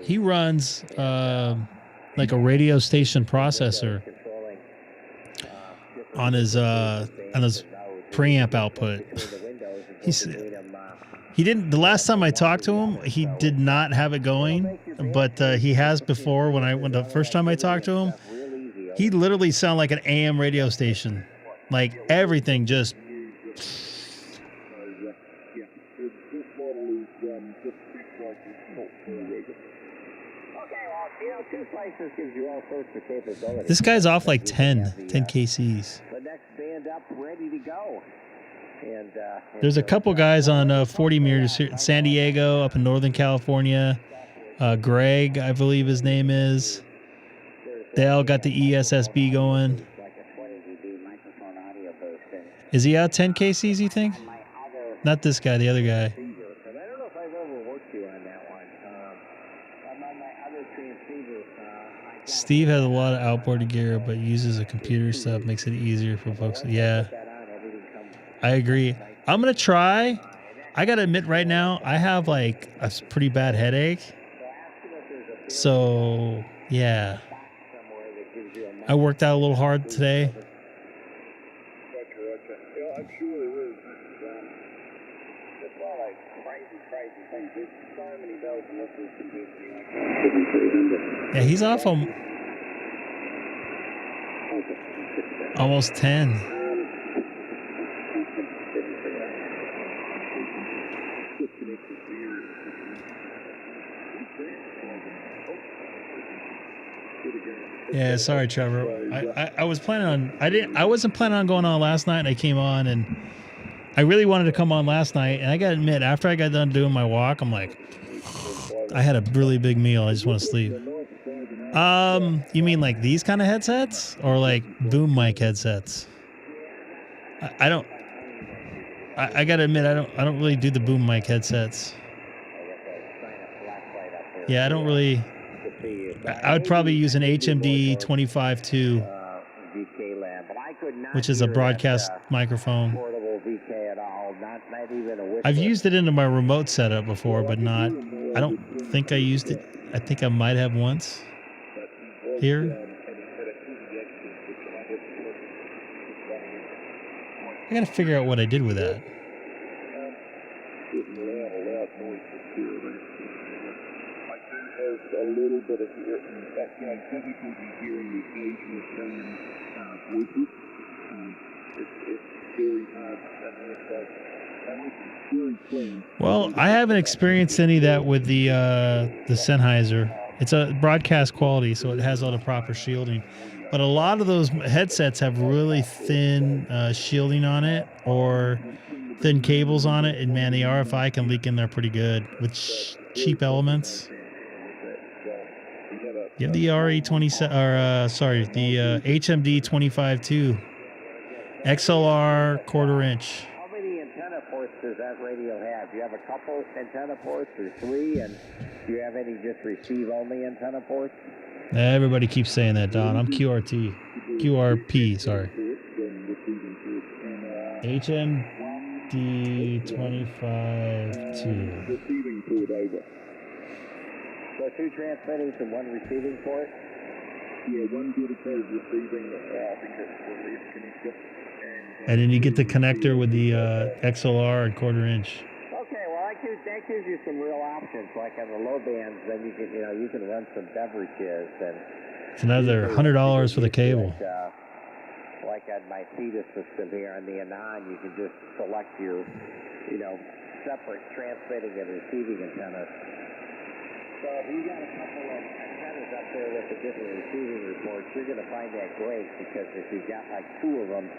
He runs like a radio station processor on his preamp output. He didn't. The last time I talked to him, he did not have it going, but he has before. When the first time I talked to him, he literally sounded like an AM radio station, like everything just. This guy's off like 10 KCs. The next band up, ready to go. And there's a couple guys on 40 meters here, San Diego, up in Northern California. Greg, I believe his name is. They all got the ESSB going. Is he out 10 KCs, you think? Not this guy, the other guy. Steve has a lot of outboard gear, but uses a computer stuff, makes it easier for folks. Yeah, I agree. I'm going to try. I got to admit right now, I have like a pretty bad headache. So, yeah. I worked out a little hard today. Yeah, he's off on almost 10. Yeah, sorry, Trevor. I was planning on I wasn't planning on going on last night, and I came on, and I really wanted to come on last night, and I gotta admit, after I got done doing my walk, I'm like, I had a really big meal. I just want to sleep. You mean like these kind of headsets, or like boom mic headsets? I don't. I gotta admit, I don't really do the boom mic headsets. Yeah, I don't really. I would probably use an HMD 25.2, which is a broadcast microphone. I've used it into my remote setup before, but not. I don't think I used it. I think I might have once here. I gotta figure out what I did with that. sort of hear, technically be hearing the occasional foreign voices. It's very hard. It's very clean. Well, I haven't experienced any of that with the Sennheiser. It's a broadcast quality, so it has all the proper shielding. But a lot of those headsets have really thin shielding on it or thin cables on it, and man, the RFI can leak in there pretty good with cheap elements. You have the RE27, or the HMD 25.2 XLR 1/4 inch. How many antenna ports does that radio have? Do you have a couple antenna ports or 3? And do you have any just receive-only antenna ports? Everybody keeps saying that, Don. I'm QRP, sorry. HMD 25.2. Receiving port over. So 2 transmitting to 1 receiving port? Yeah, 1 dedicated receiving. I think that's the least connector. And then you get the connector with the XLR and 1/4 inch. Okay, well that gives you some real options. Like on the low bands, then you can run some beverages and. It's another $100 for the cable. Like on my CETA system here on the Anon, you can just select your, separate transmitting and receiving antennas. So if you got a couple of antennas up there with the different receiving reports, you're going to find that great because if you've got like 2 of them.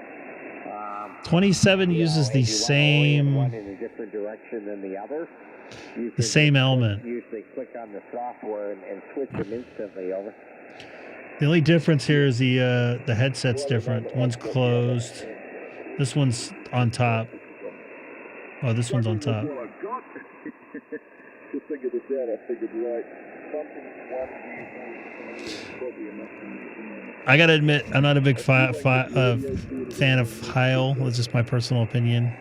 27 uses the same. One in a different direction than the other. The same element. Usually click on the software and switch them instantly over. The only difference here is the headset's different. One's closed. This one's on top. Oh, this one's on top. Just figured this out. I figured I gotta admit, I'm not a big fan of Heil. That's just my personal opinion.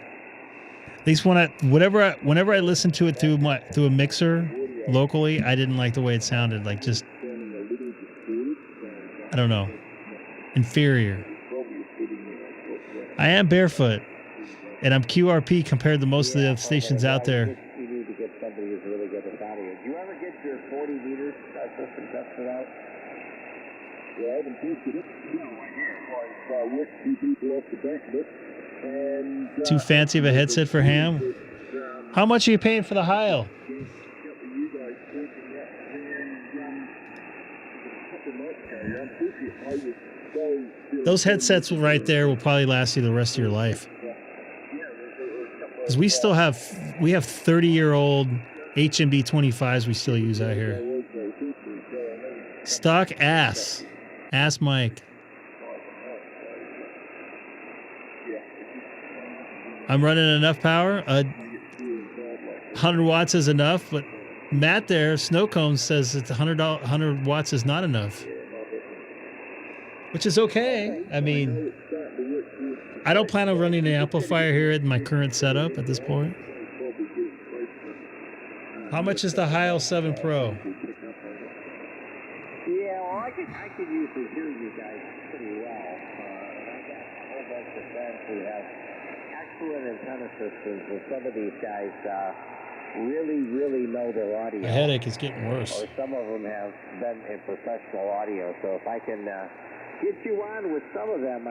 At least whenever I listen to it through a mixer locally, I didn't like the way it sounded. Like just, I don't know, inferior. I am barefoot, and I'm QRP compared to most of the stations out there. You need to get somebody who's really good at audio. Do you ever get your 40 meters system tested out? Yeah, I haven't tested it. No, I have. With 2 people off the back of it. And, too fancy of a headset for ham? How much are you paying for the Heil? Those headsets right there will probably last you the rest of your life. Because we have 30-year-old HMD 25s we still use out here. Stock ass mic. I'm running enough power. 100 watts is enough, but Matt there, Snowcone, says it's 100 watts is not enough. Which is okay. I mean, I don't plan on running an amplifier here in my current setup at this point. How much is the Heil 7 Pro? Yeah, well, I could usually hear you guys pretty well. And I got a whole bunch of friends who have excellent antenna systems, and some of these guys really know their audio. My headache is getting worse. Or some of them have been in professional audio. So if I can get you on with some of them,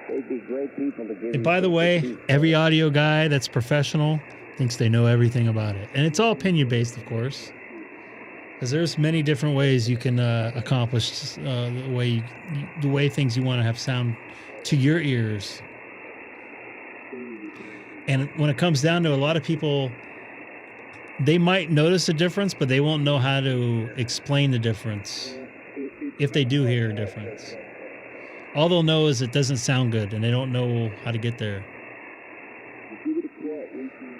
they'd be great people to give. And by the way, every audio guy that's professional thinks they know everything about it, and it's all opinion based, of course, because there's many different ways you can accomplish the way things you want to have sound to your ears. And when it comes down to a lot of people, they might notice a difference, but they won't know how to explain the difference if they do hear a difference. All they'll know is it doesn't sound good, and they don't know how to get there.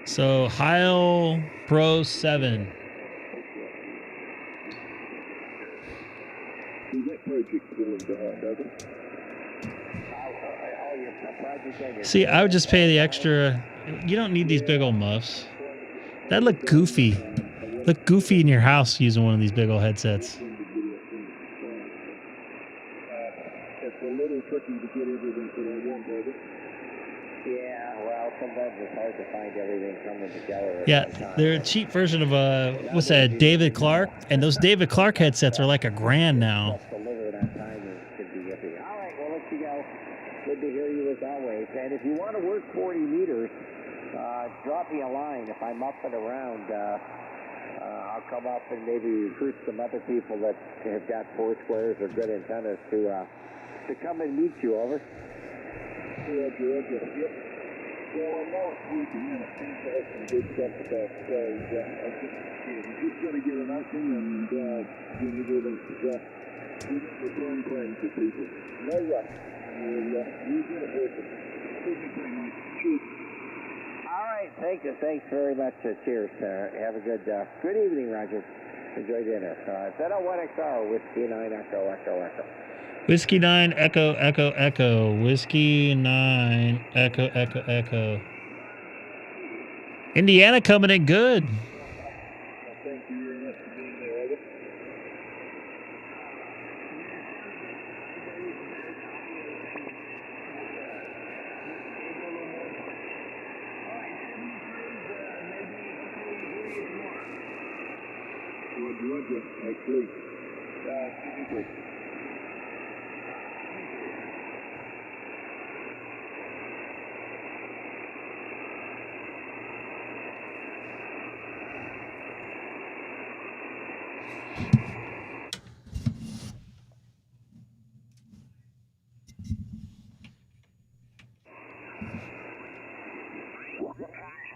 So Heil Pro 7. See, I would just pay the extra. You don't need these big old muffs. That look goofy. Look goofy in your house using one of these big old headsets. It's a little tricky to get everything that I want, brother. Yeah, well, sometimes it's hard to find everything coming together. Yeah, they're a cheap version of what's that, David Clark, and those David Clark headsets are like $1,000 now. Delivered on time and should be iffy. All right, we'll let you go. Good to hear you as always. And if you want to work 40 meters, drop me a line. If I'm up and around, I'll come up and maybe recruit some other people that have got 4 squares or good antennas to come and meet you. Over. Yep. Well, I'm not sleeping in it. That's some good stuff about I'm just going to get an action and give it return time to people. No rush. You get it working. All right, thanks very much. Cheers. Have a good evening, Roger. Enjoy dinner. 701XR, Whiskey 9 Echo, Echo, Echo. Whiskey 9 Echo Echo Echo. Whiskey 9 Echo Echo Echo. Indiana coming in good. Thank you very much for being there, Evan. Roger, actually.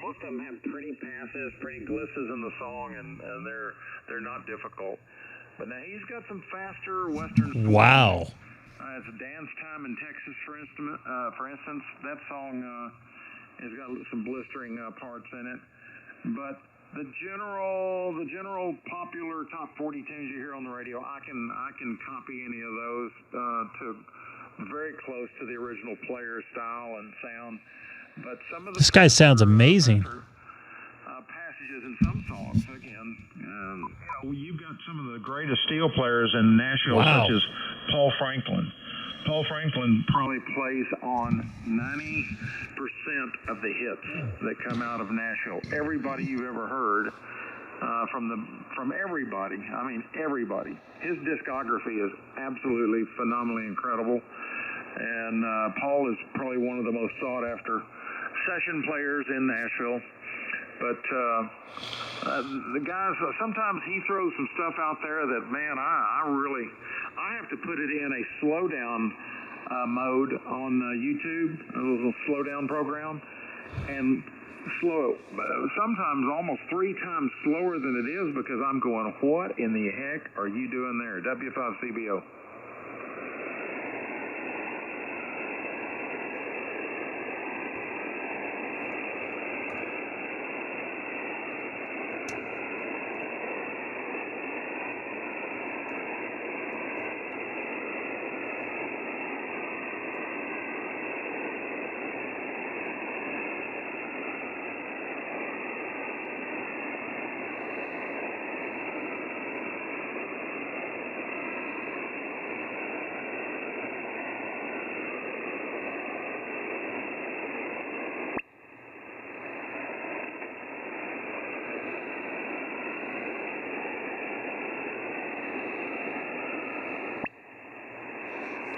Most of them have pretty passes, pretty glisses in the song, and they're not difficult. But now he's got some faster Western. Wow. It's a Dance Time in Texas, for instance. That song has got some blistering parts in it. But the general popular top 40 tunes you hear on the radio, I can copy any of those to very close to the original player's style and sound. But some of the This guy sounds amazing. Passages in some songs, again, you've got some of the greatest steel players in Nashville, Wow. such as Paul Franklin. Paul Franklin probably plays on 90% of the hits that come out of Nashville. Everybody you've ever heard from everybody. I mean, everybody. His discography is absolutely phenomenally incredible. And Paul is probably one of the most sought after session players in Nashville. But the guys, sometimes he throws some stuff out there that, man, I have to put it in a slowdown mode on YouTube, a little slowdown program, and slow it sometimes almost 3 times slower than it is, because I'm going, what in the heck are you doing there? W5CBO.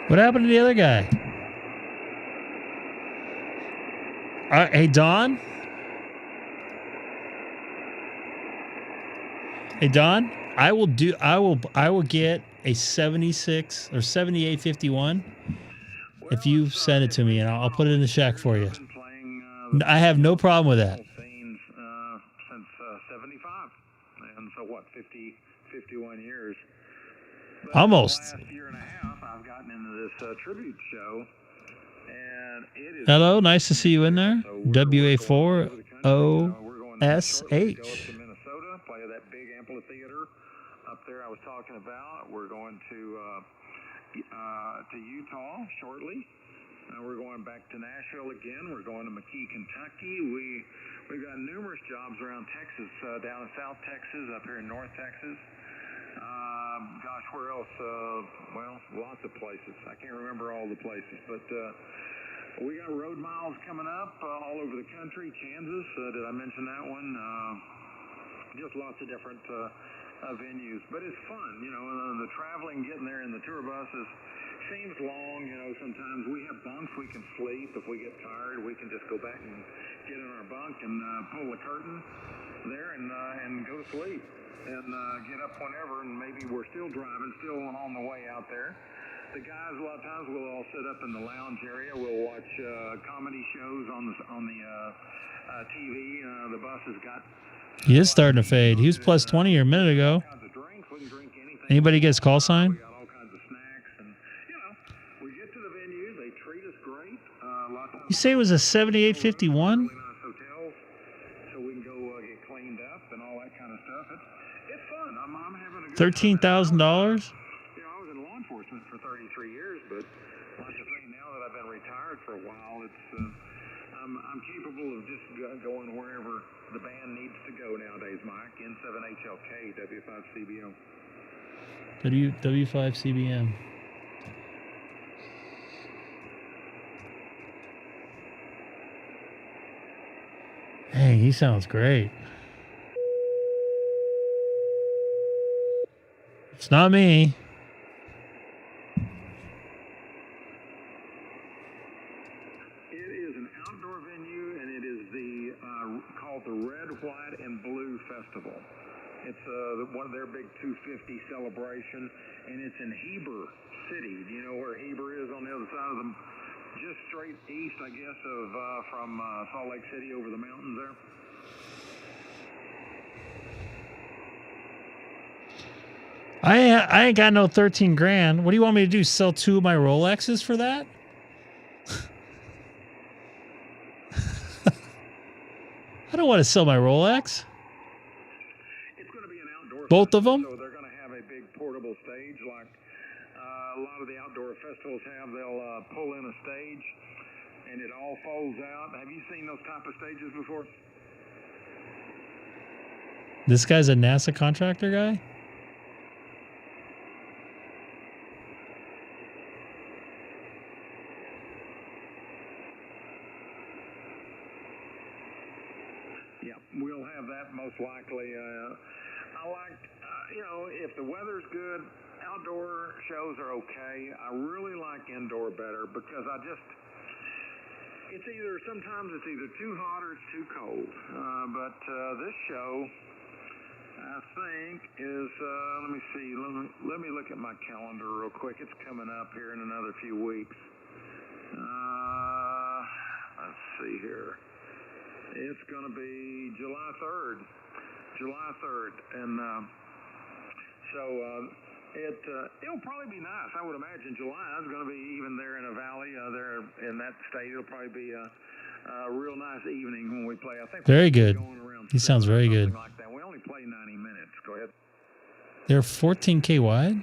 What happened to the other guy? Hey, Don? Hey, Don, I will get a 76 or 7851 if you send it to me, and I'll put it in the shack for you. I have no problem with that. Since 75, and so what, 51 years. But Almost. The last year and a half, I've gotten into this tribute show, and it is. Hello, nice to see you in there. So WA4OSH. We're going to Minnesota, play that big amphitheater up there I was talking about. We're going to Utah shortly. We're going back to Nashville again. We're going to McKee, Kentucky. We've got numerous jobs around Texas, down in South Texas, up here in North Texas. Gosh, where else? Well, lots of places. I can't remember all the places, but We got road miles coming up all over the country. Kansas, did I mention that one? Just lots of different venues. But it's fun, you know, the traveling, getting there in the tour buses seems long, you know, sometimes we have bunks we can sleep. If we get tired, we can just go back and get in our bunk and pull the curtain there and go to sleep and get up whenever, and maybe we're still driving, still on the way out there. The guys, a lot of times, we'll all sit up in the lounge area. We'll watch comedy shows on the TV. The bus has got. He is starting to fade. He was plus 20 here a minute ago. Anybody get his call sign? We got all kinds of snacks, and you know, we get to the venue. They treat us great. You say it was a 7851? Really nice hotels, so we can go get cleaned up and all that kind of stuff. It's fun. I'm having a good $13,000? enforcement for 33 years, but like I say, now that I've been retired for a while, it's I'm capable of just going wherever the band needs to go nowadays, Mike. N7HLK, W5CBM. W5CBM. Hey, he sounds great. It's not me. The Red, White, and Blue Festival. It's one of their big 250 celebration, and it's in Heber City. Do you know where Heber is on the other side of them? Just straight east, I guess, of from Salt Lake City over the mountains there. I ain't got no 13 grand. What do you want me to do? Sell 2 of my Rolexes for that? I don't want to sell my Rolex. It's going to be an outdoor both of them? So they're going to have a big portable stage like a lot of the outdoor festivals have. They'll pull in a stage and it all folds out. Have you seen those type of stages before? This guy's a NASA contractor guy? We'll have that most likely. I like, you know, if the weather's good, outdoor shows are okay. I really like indoor better because sometimes it's either too hot or it's too cold. But this show, I think, is, let me see, let me look at my calendar real quick. It's coming up here in another few weeks. Let's see here. It's going to be July 3rd. And it'll probably be nice. I would imagine July is going to be even there in a valley there in that state. It'll probably be a real nice evening when we play. I think very good. He sounds very good. Like that. We only play 90 minutes. Go ahead. They're 14K wide?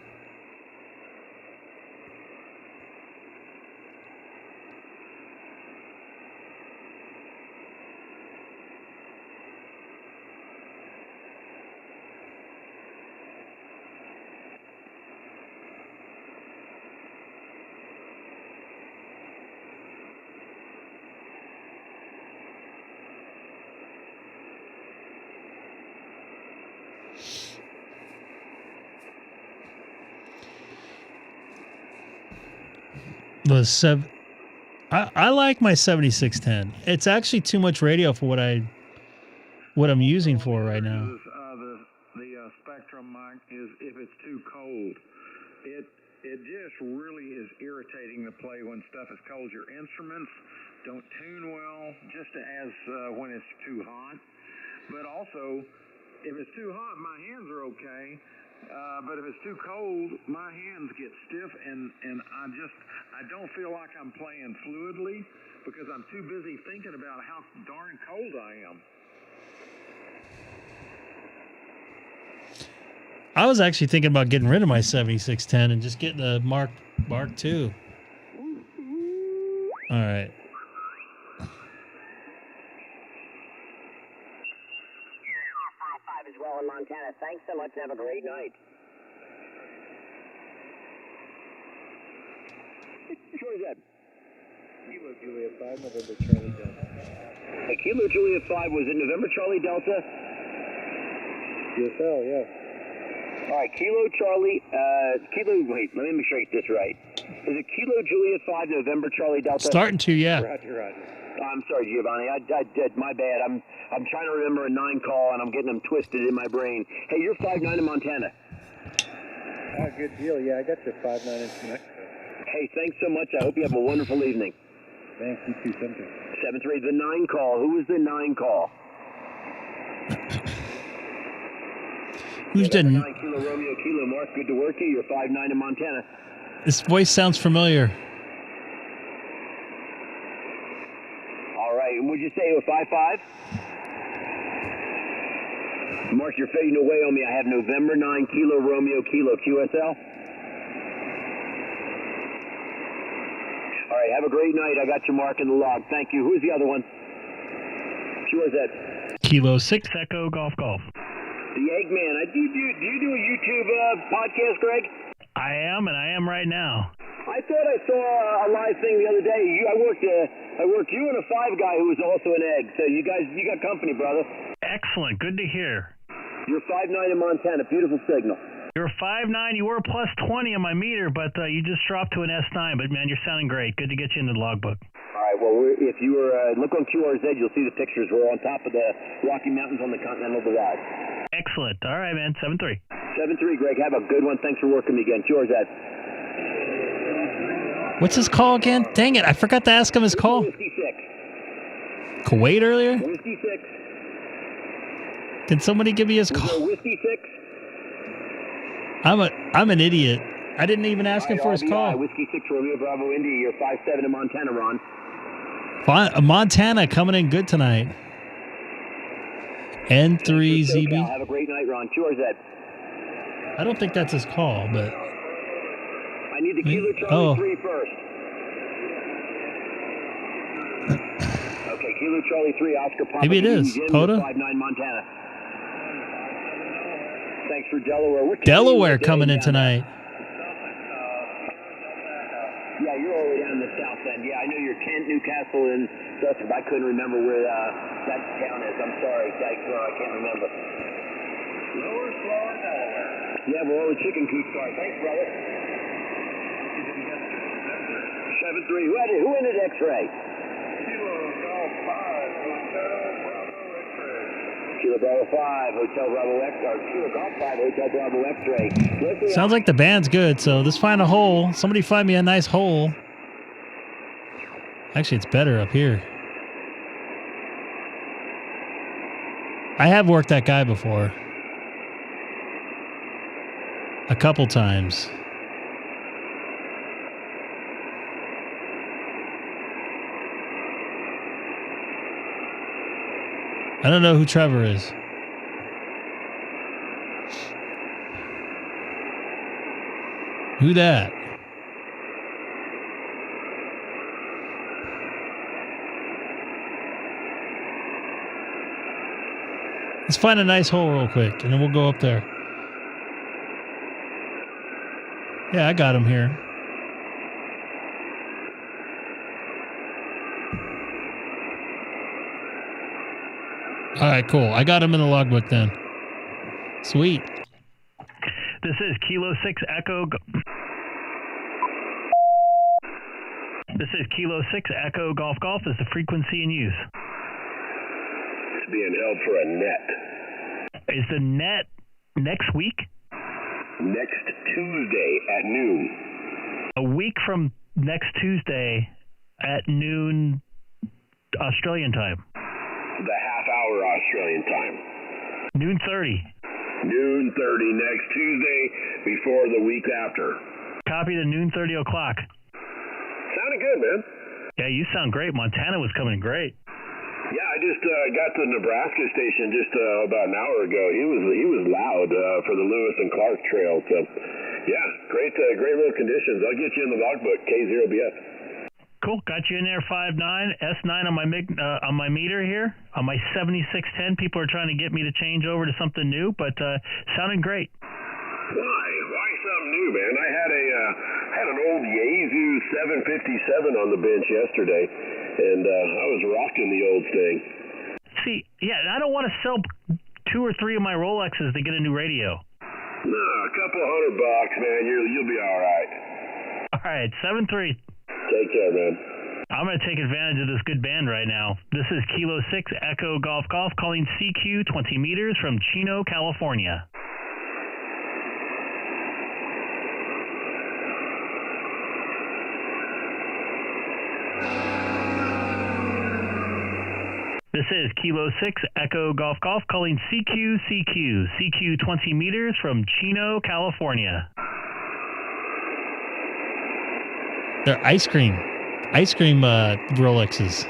I like my 7610. It's actually too much radio for what I'm using for right now. The spectrum, Mike, is if it's too cold, it just really is irritating to play when stuff is cold. Your instruments don't tune well, just as when it's too hot. But also, if it's too hot, my hands are okay. But if it's too cold, my hands get stiff, and I don't feel like I'm playing fluidly because I'm too busy thinking about how darn cold I am. I was actually thinking about getting rid of my 7610 and just getting a Mark II. All right. As well in Montana. Thanks so much. Have a great night. Sure, Zed. Kilo Juliet 5, November Charlie Delta. Hey, Kilo Juliet 5, was it November Charlie Delta? DSL, yeah. All right, Kilo Charlie, wait, let me make sure I get this right. Is it Kilo Juliet 5, November Charlie Delta? Starting to, yeah. Roger. I'm sorry, Giovanni. I did my bad. I'm trying to remember a 9 call, and I'm getting them twisted in my brain. Hey, you're 5'9" in Montana. Ah, good deal. Yeah, I got your 5'9" in Mexico. Hey, thanks so much. I hope you have a wonderful evening. Thanks, you too. 7-3. 7-3, the 9 call. Who was the 9 call? Who's the 9 Kilo Romeo Kilo Mark? Good to work you. You're 5'9" in Montana. This voice sounds familiar. All right, and would you say it was 5'5"? Mark, you're fading away on me. I have November 9 Kilo Romeo Kilo QSL. All right, have a great night. I got your mark in the log. Thank you. Who's the other one? QRZ. Kilo 6 Echo Golf Golf. The Eggman. Do you do a YouTube podcast, Greg? I am, and I am right now. I thought I saw a live thing the other day. I worked you and a 5 guy who was also an egg. So you got company, brother. Excellent. Good to hear. You're 5'9" in Montana. Beautiful signal. You're 5'9". You were a plus 20 on my meter, but you just dropped to an S9. But, man, you're sounding great. Good to get you in the logbook. All right. Well, if you were look on QRZ, you'll see the pictures. We're on top of the Rocky Mountains on the Continental Divide. Excellent. All right, man. 7-3. 7-3, Greg. Have a good one. Thanks for working me again. QRZ. What's his call again? Dang it, I forgot to ask him his call. Whiskey 6. Kuwait earlier? Whiskey 6. Can somebody give me his Was call? there Whiskey 6? I'm an idiot. I didn't even ask him for his call. Whiskey 6 Romeo Bravo Indy. You're 5'7" in Montana, Ron. Montana coming in good tonight. N3 ZB. Have a great night, Ron. QRZ. I don't think that's his call, but I need the Kilo Charlie 3 first. Okay, Kilo Charlie 3, Oscar Papa. Maybe it is. Poda? 5'9" Montana. Thanks for Delaware. Delaware coming in tonight. Yeah, you're all the way down the south end. Yeah, I know you're Kent, Newcastle, and Sussex. I couldn't remember where that town is. I'm sorry, I can't remember. Lower Florida, Delaware. Yeah, we're all the chicken coop stars. Thanks, brother. 7-3. Who ended X-ray? Kilo Golf 5, Hotel Bravo X-ray. Kilo Bravo 5, Hotel Bravo X-ray. Kilo Golf 5, Hotel Bravo X-ray. Sounds like the band's good, so let's find a hole. Somebody find me a nice hole. Actually, it's better up here. I have worked that guy before. A couple times. I don't know who Trevor is. Who that? Let's find a nice hole real quick, and then we'll go up there. Yeah, I got him here. All right, cool. I got him in the logbook then. Sweet. This is Kilo 6 Echo. This is Kilo 6 Echo Golf Golf. Is the frequency in use? It's being held for a net. Is the net next week? Next Tuesday at noon. A week from next Tuesday at noon Australian time. The half-hour Australian time. Noon 30. Noon 30 next Tuesday before the week after. Copy the noon 30 o'clock. Sounded good, man. Yeah, you sound great. Montana was coming great. Yeah, I just got to the Nebraska station just about an hour ago. He was loud for the Lewis and Clark Trail. So, yeah, great little conditions. I'll get you in the logbook, K0BF. Cool. Got you in there, 5'9", S9 on my meter here. On my 7610, people are trying to get me to change over to something new, but sounding great. Why something new, man? I had an old Yaesu 757 on the bench yesterday, and I was rocking the old thing. See, yeah, I don't want to sell 2 or 3 of my Rolexes to get a new radio. No, a couple $100, man. You'll be all right. All right, 7-3. Take care, man. I'm going to take advantage of this good band right now. This is Kilo 6 Echo Golf Golf calling CQ 20 meters from Chino, California. This is Kilo 6 Echo Golf Golf calling CQ 20 meters from Chino, California. They're ice cream Rolexes.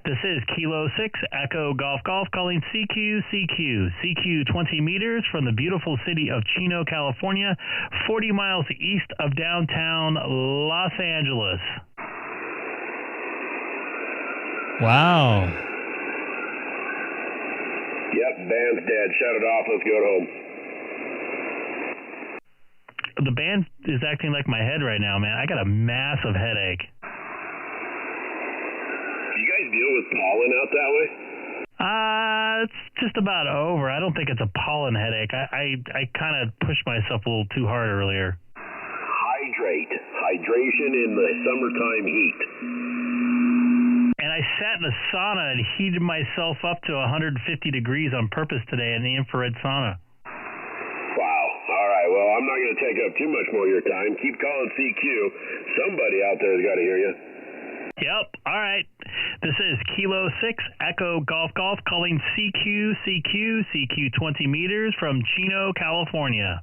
This is Kilo 6 Echo Golf Golf calling CQ 20 meters from the beautiful city of Chino, California, 40 miles east of downtown Los Angeles. Wow. Yep, band's dead. Shut it off. Let's go home. The band is acting like my head right now, man. I got a massive headache. Do you guys deal with pollen out that way? It's just about over. I don't think it's a pollen headache. I kind of pushed myself a little too hard earlier. Hydrate. Hydration in the summertime heat. And I sat in a sauna and heated myself up to 150 degrees on purpose today in the infrared sauna. Wow. All right. Well, I'm not going to take up too much more of your time. Keep calling CQ. Somebody out there has got to hear you. Yep. All right. This is Kilo 6 Echo Golf Golf calling CQ 20 meters from Chino, California.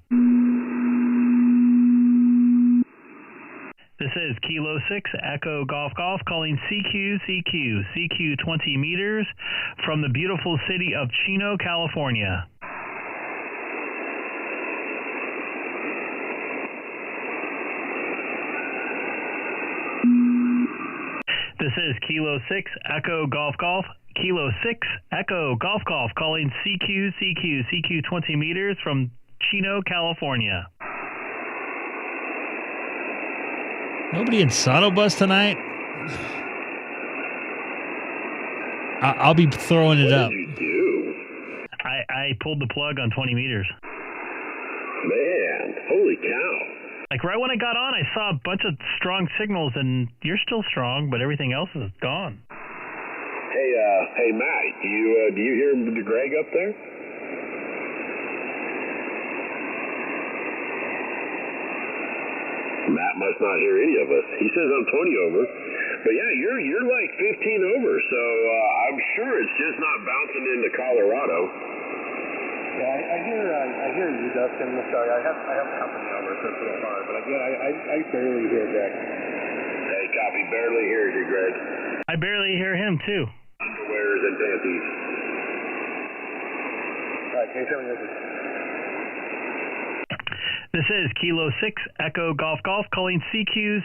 This is Kilo 6 Echo Golf Golf calling CQ 20 meters from the beautiful city of Chino, California. This is Kilo 6 Echo Golf Golf. Kilo 6 Echo Golf Golf calling CQ 20 meters from Chino, California. Nobody in Sono Bus tonight? I'll be throwing it up. What did you do? I pulled the plug on 20 meters. Man, holy cow. Like right when I got on, I saw a bunch of strong signals, and you're still strong, but everything else is gone. Hey, Matt, do you hear Greg up there? Matt must not hear any of us. He says I'm 20 over, but yeah, you're like 15 over, so I'm sure it's just not bouncing into Colorado. Yeah, I hear you, Dustin. Sorry, I have company over, so it's a little hard, but again, I barely hear Greg. Hey, copy, barely hears you, Greg. I barely hear him too. Underwears and panties. All right, K6EGG. This is Kilo 6 Echo Golf Golf calling CQ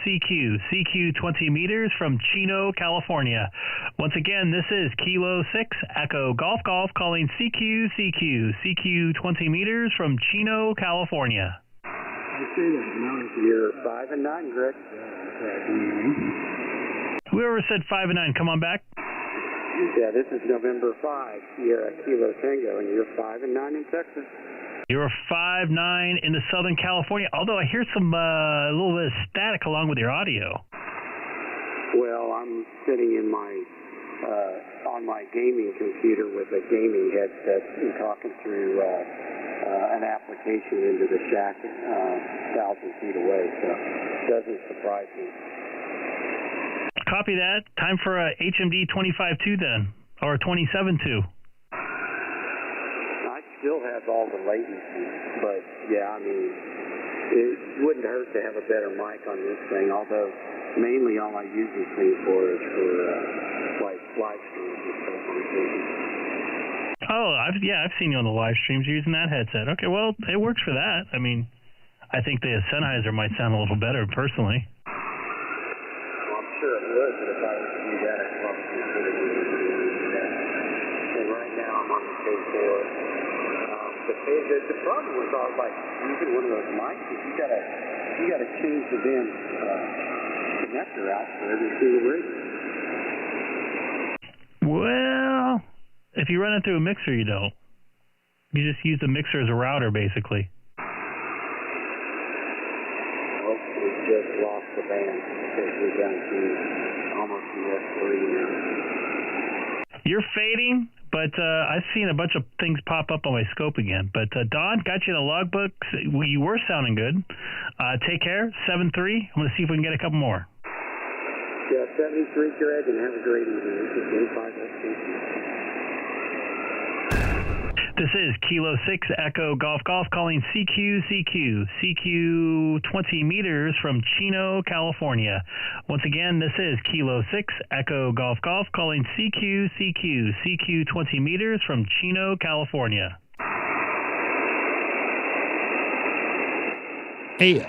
20 meters from Chino, California. Once again, this is Kilo 6 Echo Golf Golf calling CQ 20 meters from Chino, California. I see that. No, you're 5 and 9, Greg. Whoever said 5 and 9, come on back. Yeah, this is November 5. You're at Kilo Tango, and you're 5 and 9 in Texas. You're 5-9 in the Southern California, although I hear some a little bit of static along with your audio. Well, I'm sitting in my on my gaming computer with a gaming headset and talking through an application into the shack 1,000 feet away, so it doesn't surprise me. Copy that. Time for a HMD 25.2 then, or 27.2. Still has all the latency, but yeah, I mean, it wouldn't hurt to have a better mic on this thing, although mainly all I use this thing for is for like live streams and stuff on occasion. Oh, I've seen you on the live streams using that headset. Okay, well, it works for that. I mean, I think the Sennheiser might sound a little better personally. Well, I'm sure it would, but if I was to do that, I'd probably consider doing that. And right now I'm on the K4. The problem was I was like using one of those mics. You gotta change the damn connector out for every single rig. Well, if you run it through a mixer, you don't. You just use the mixer as a router, basically. Oh, we just lost the band because we're down to almost US3 now. You're fading, but I've seen a bunch of things pop up on my scope again. But Don, got you in the logbook. You were sounding good. Take care. 7-3. I'm going to see if we can get a couple more. Yeah, 73, Greg, and have a great evening. This is 85 STC. This is Kilo 6 Echo Golf Golf calling CQ 20 meters from Chino, California. Once again, this is Kilo 6 Echo Golf Golf calling CQ 20 meters from Chino, California. Hey,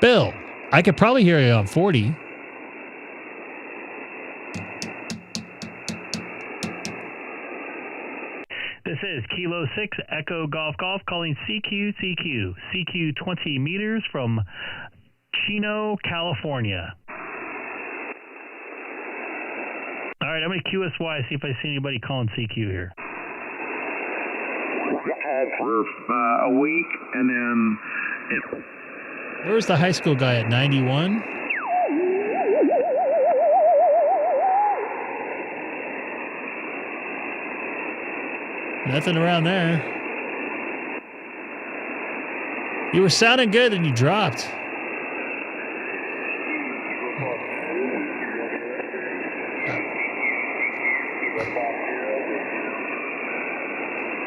Bill, I could probably hear you on 40. This is Kilo 6 Echo Golf Golf calling CQ 20 meters from Chino, California. All right, I'm going to QSY, see if I see anybody calling CQ here. For a week, and then Where's the high school guy at 91? Nothing around there. You were sounding good and you dropped.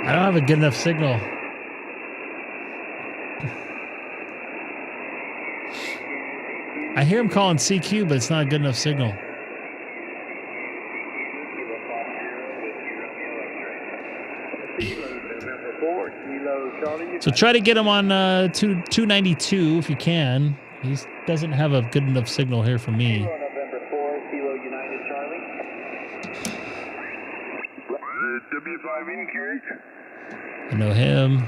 I don't have a good enough signal. I hear him calling CQ, but it's not a good enough signal. So try to get him on 292 if you can. He doesn't have a good enough signal here for me. November 4, Kilo United Charlie. W5 in, Carrick. I know him.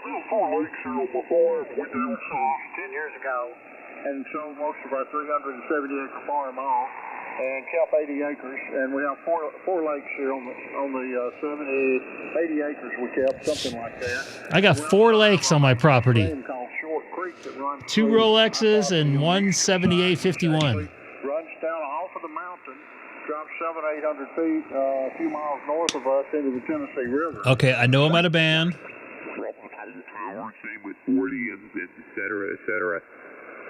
Little 4 Lakes here before. We did 10 years ago. And sold most of our 370-acre farm off. And kept 80 acres, and we have four lakes here on the 80 acres we kept, something like that. I got 4 lakes on my property. Called Short Creek that runs 2 Rolexes and 1 7851. Runs down off of the mountain, drops 700-800 feet, a few miles north of us into the Tennessee River. Okay, I know I'm at a band. same with 40 and et cetera.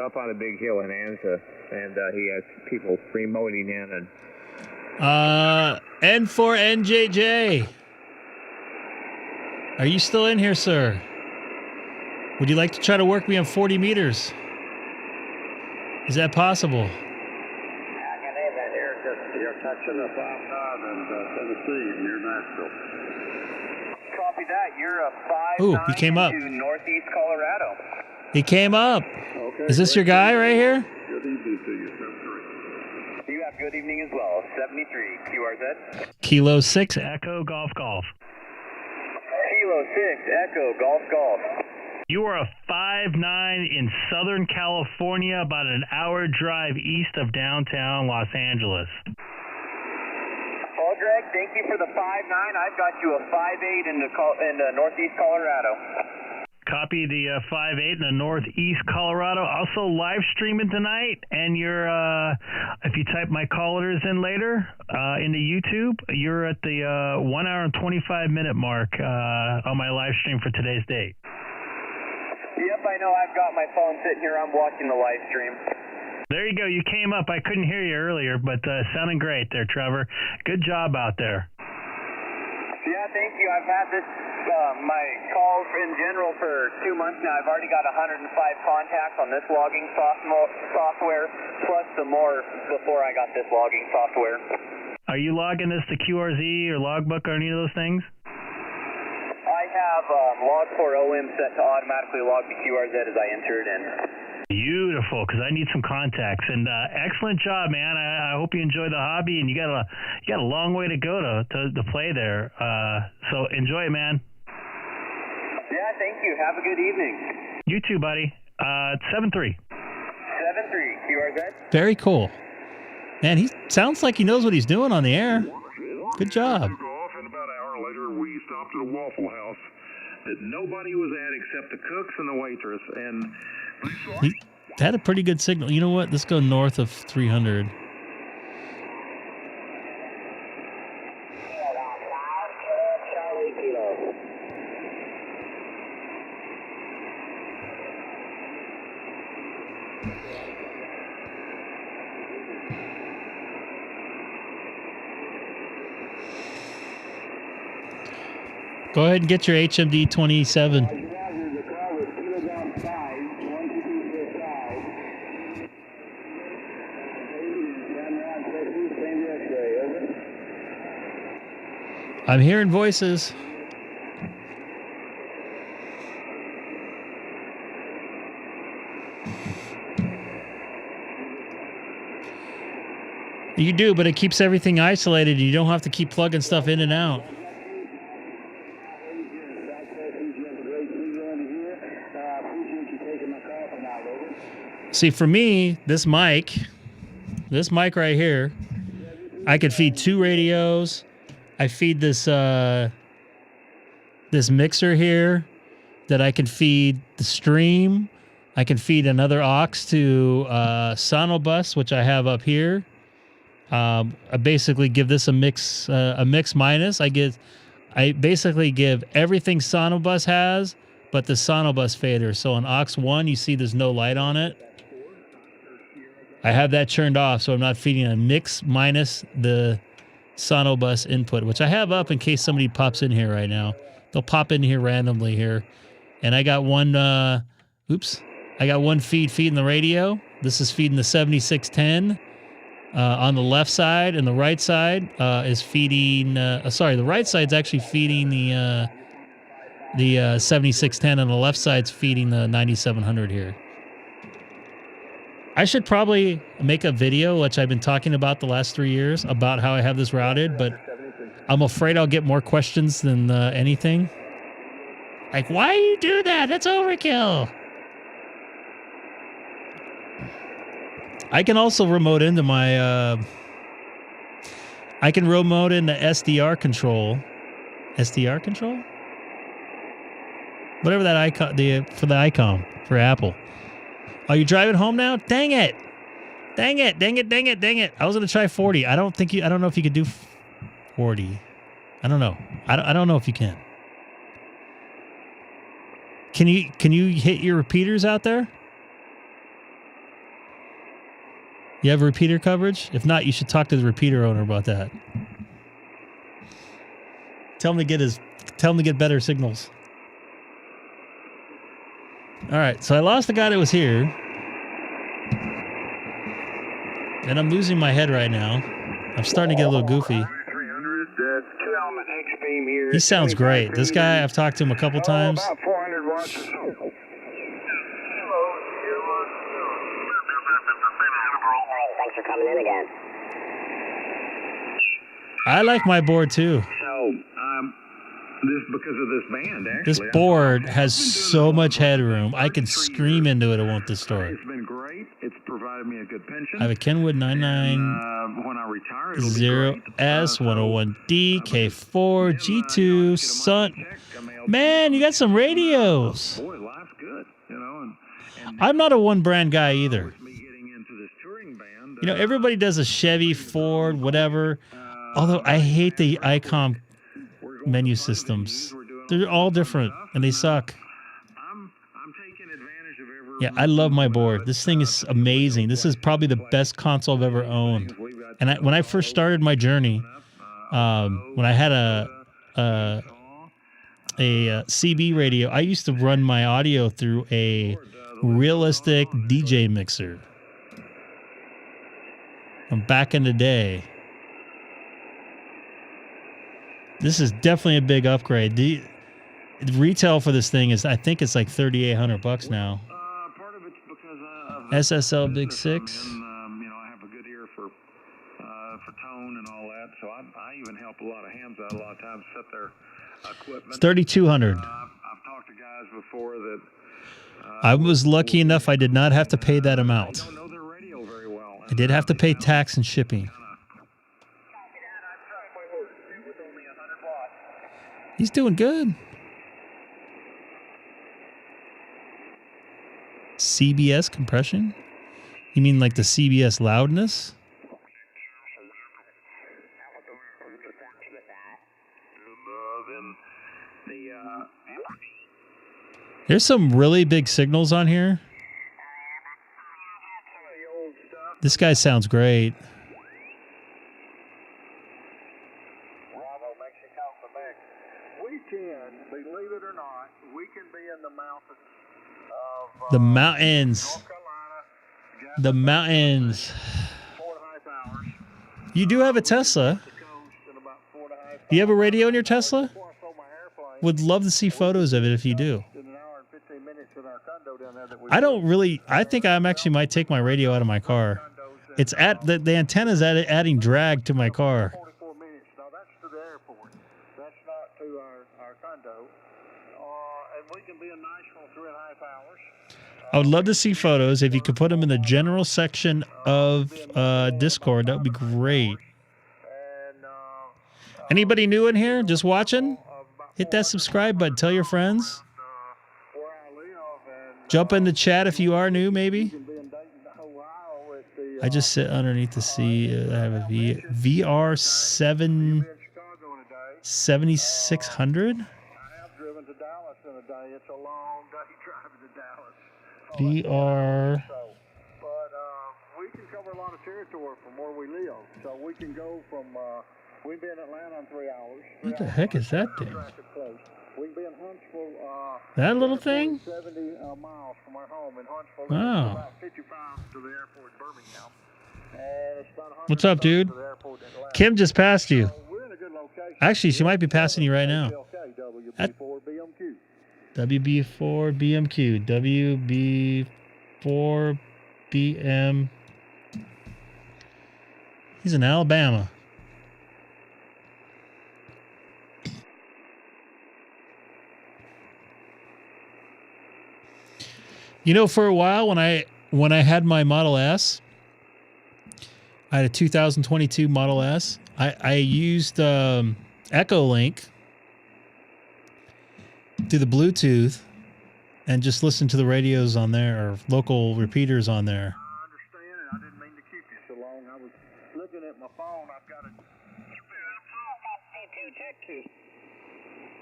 Up on a big hill in Anza, and he has people remoting in and. N4NJJ. Are you still in here, sir? Would you like to try to work me on 40 meters? Is that possible? You're touching the 5-9 in Tennessee near Nashville. Copy that. You're a 5-9 Ooh, he came up. to northeast Colorado. He came up. Okay. Is this your guy right here? Good evening to you, 73. You have good evening as well. 73 QRZ. Kilo 6. Echo Golf Golf. Kilo 6 Echo Golf Golf. You are a 5'9" in Southern California, about an hour drive east of downtown Los Angeles. Well, Greg, thank you for the 5'9". I've got you a 5'8" in northeast Colorado. Copy the 5'8" in the northeast Colorado. Also live streaming tonight, and you're if you type my call letters in later into YouTube, you're at the 1 hour and 25-minute mark on my live stream for today's date. Yep, I know. I've got my phone sitting here. I'm watching the live stream. There you go. You came up. I couldn't hear you earlier, but sounding great there, Trevor. Good job out there. Yeah, thank you. I've had this, my calls in general for 2 months now. I've already got 105 contacts on this logging software, plus some more before I got this logging software. Are you logging this to QRZ or Logbook or any of those things? I have Log4OM set to automatically log the QRZ as I enter it in. Beautiful, because I need some contacts. And excellent job, man. I hope you enjoy the hobby, and you got a long way to go to play there. So enjoy it, man. Yeah, thank you. Have a good evening. You too, buddy. 7-3. 7-3, QRZ. Very cool. Man, he sounds like he knows what he's doing on the air. Good job. Took off, and about an hour later, we stopped at a Waffle House that nobody was at except the cooks and the waitress. And He had a pretty good signal. You know what? Let's go north of 300. Go ahead and get your HMD 27. I'm hearing voices. You do, but it keeps everything isolated. You don't have to keep plugging stuff in and out. See, for me, this mic right here, I could feed 2 radios. I feed this this mixer here that I can feed the stream. I can feed another aux to Sonobus, which I have up here. I basically give this a mix minus. I basically give everything Sonobus has, but the Sonobus fader. So on aux 1, you see there's no light on it. I have that turned off, so I'm not feeding a mix minus the Sonobus input, which I have up in case somebody pops in here right now. They'll pop in here randomly here. And I got one, I got one feeding the radio. This is feeding the 7610 on the left side, and the right side is feeding, the right side's actually feeding the 7610, and the left side's feeding the 9700 here. I should probably make a video, which I've been talking about the last 3 years, about how I have this routed, but I'm afraid I'll get more questions than anything. Like, why do you do that? That's overkill. I can also remote into my, I can remote into SDR control. SDR control? Whatever that icon, for the Icom, for Apple. Are you driving home now? Dang it. Dang it. Dang it. Dang it. Dang it. I was going to try 40. I don't know if you could do 40. I don't know. I don't know if you can. Can you hit your repeaters out there? You have repeater coverage? If not, you should talk to the repeater owner about that. Tell him to get better signals. All right, so I lost the guy that was here. And I'm losing my head right now. I'm starting to get a little goofy. He sounds great. This guy, I've talked to him a couple times. About 400 watts or so. Thanks for coming in again. I like my board too. So, this because of this band, actually. This board has so much headroom. I can scream into it. It won't distort. It's been great. It's provided me a good pension. I have a Kenwood 99 when I retire, 0S 101D K4 G2 Sun. Man, you got some radios. Boy, life's good, you know. And I'm not a one brand guy either. You know, everybody does a Chevy, Ford, whatever. Although I hate the Icom menu systems. They're all different and they suck. Yeah, I love my board. This thing is amazing. This is probably the best console I've ever owned. And when I first started my journey, when I had a CB radio, I used to run my audio through a realistic DJ mixer from back in the day. This is definitely a big upgrade. The retail for this thing is, I think it's like $3,800 now. SSL BiG SiX. You know, I have a good ear for tone and all that, so I even help a lot of hams out a lot of times set their equipment. It's 3200. I've talked to guys before that. I was lucky enough I did not have to pay that amount. Don't know their radio very well. I did have to pay tax and shipping. He's doing good. CBS compression? You mean like the CBS loudness? There's some really big signals on here. This guy sounds great. We can, believe it or not, we can be in the mountains of The mountains. North Carolina. The mountains. 4.5 hours. You do have a Tesla. Do you have a radio in your Tesla? Would love to see photos of it if you do. I don't really. I think I actually might take my radio out of my car. It's at the antenna's adding drag to my car. 44 minutes. Now that's to the airport. That's not to our condo. And we can be in Nashville 3.5 hours. I would love to see photos. If you could put them in the general section of Discord, that would be great. Anybody new in here? Just watching? Hit that subscribe button. Tell your friends. Jump in the chat if you are new, maybe. I just sit underneath to see. I have a VR 7600. I have driven to Dallas in a day. It's a long day driving to Dallas. VR. But we can cover a lot of territory from where we live. So we can go from, we've been in Atlanta in 3 hours. What the heck is that thing? We can be in Huntsville. That little thing? 70 miles from our home in Huntsville. Wow. It's about 55 to the airport in Birmingham. And it's about 100 What's up, dude? to the airport in Atlanta. Kim just passed you. We're in a good location. Actually, she might be passing you right now. WB4BMQ. WB4BMQ. WB4BM. He's in Alabama. You know, for a while when I had my Model S, I had a 2022 Model S. I used Echolink through the Bluetooth and just listened to the radios on there or local repeaters on there. I understand it. I didn't mean to keep you so long. I was looking at my phone. I've got a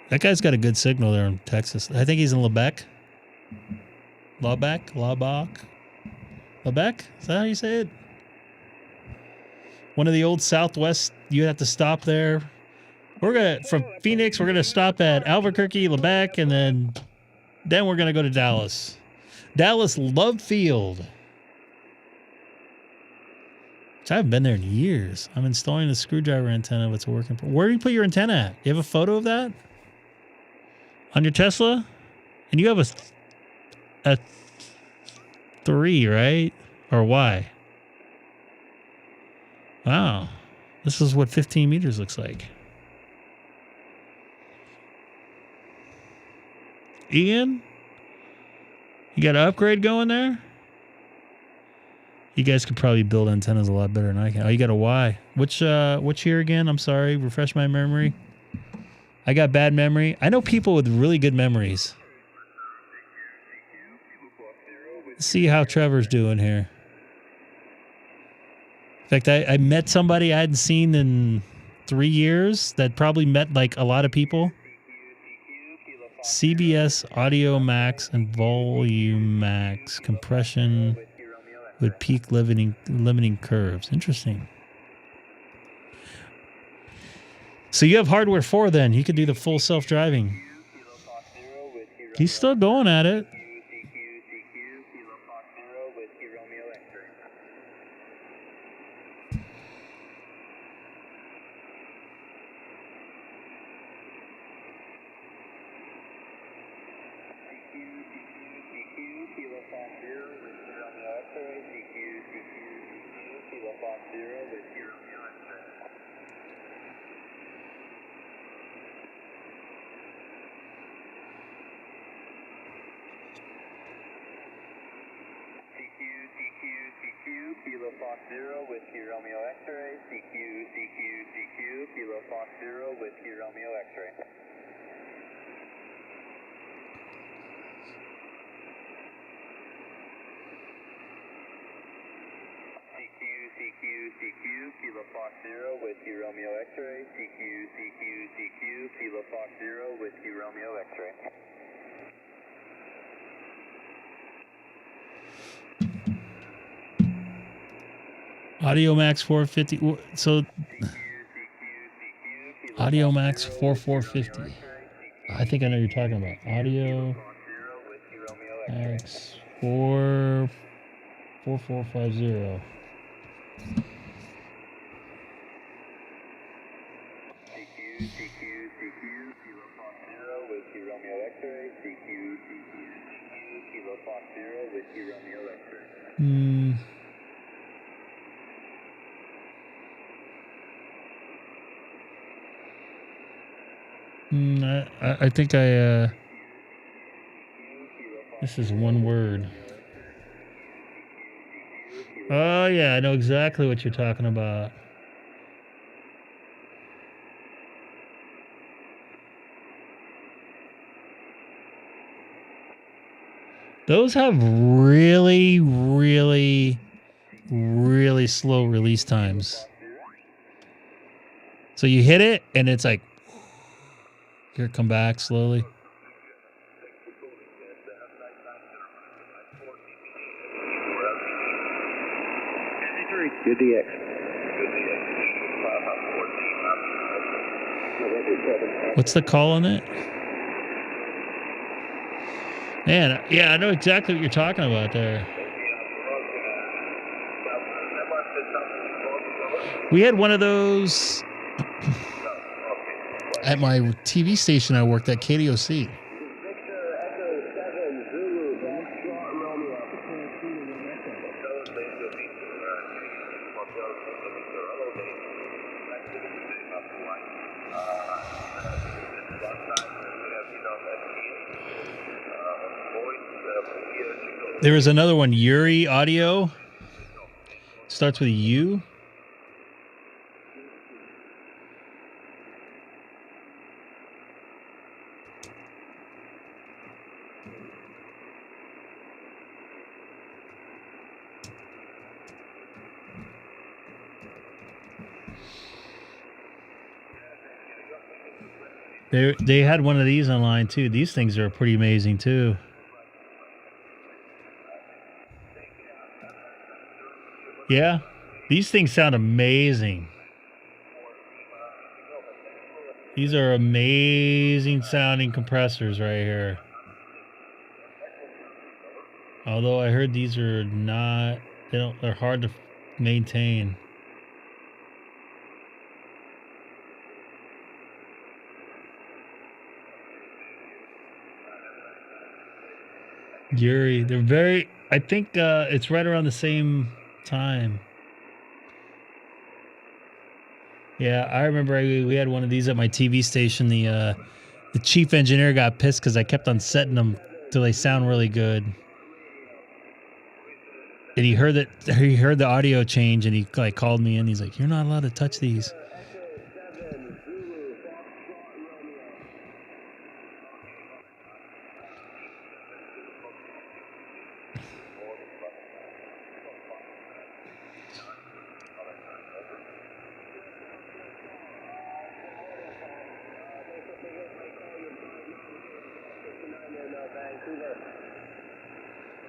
That guy's got a good signal there in Texas. I think he's in Lebec. Lebec? Is that how you say it? One of the old Southwest, you have to stop there. From Phoenix, we're going to stop at Albuquerque, Lebec, and then we're going to go to Dallas. Dallas Love Field. Which I haven't been there in years. I'm installing a screwdriver antenna. What's working? Where do you put your antenna at? You have a photo of that? On your Tesla? And you have a 3, right? Or Y? Wow. This is what 15 meters looks like. Ian? You got an upgrade going there? You guys could probably build antennas a lot better than I can. Oh, you got a Y. Which year again? I'm sorry. Refresh my memory. I got bad memory. I know people with really good memories. Let's see how Trevor's doing here. In fact, I met somebody I hadn't seen in 3 years that probably met like a lot of people. CBS Audio Max and Volume Max compression with peak limiting curves. Interesting. So you have hardware 4 then. You could do the full self-driving. He's still going at it. Kilo Fox 0, Whiskey Romeo X-ray, CQ, Kilo Fox 0, Whiskey Romeo X-ray. CQ, Kilo Fox 0, Whiskey Romeo X-ray, CQ, Kilo Fox 0, Whiskey Romeo X-ray. Audio Max 450. So Audio Max 4450. I think I know what you're talking about. Audio Max 4450. Kilo Fox 0, Whiskey Romeo X-ray, CQ, Kilo Fox 0, Whiskey Romeo X-ray. I think this is one word. Oh yeah, I know exactly what you're talking about. Those have really, really, really slow release times. So you hit it and it's like, here it come back slowly. Good DX. What's the call on it? Man, yeah, I know exactly what you're talking about there. We had one of those at my TV station I worked at, KDOC. There was another one, Yuri Audio. Starts with a U. They had one of these online too. These things are pretty amazing too. Yeah, these things sound amazing. These are amazing sounding compressors right here. Although I heard these are not, they're hard to maintain. Yuri, they're very, I think it's right around the same time. Yeah, I remember we had one of these at my TV station. The chief engineer got pissed because I kept on setting them till they sound really good. And he heard the audio change, and he like called me in. He's like, "You're not allowed to touch these."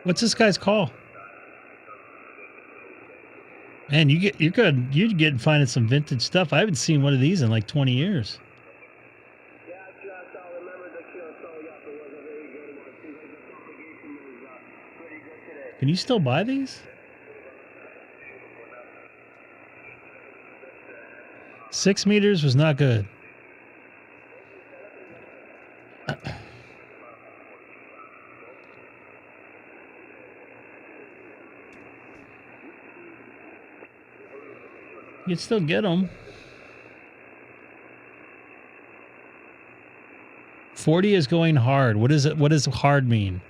What's this guy's call? Man, you're good. You're getting finding some vintage stuff. I haven't seen one of these in like 20 years. Can you still buy these? 6 meters was not good. You can still get them. 40 is going hard. What is it? What does hard mean?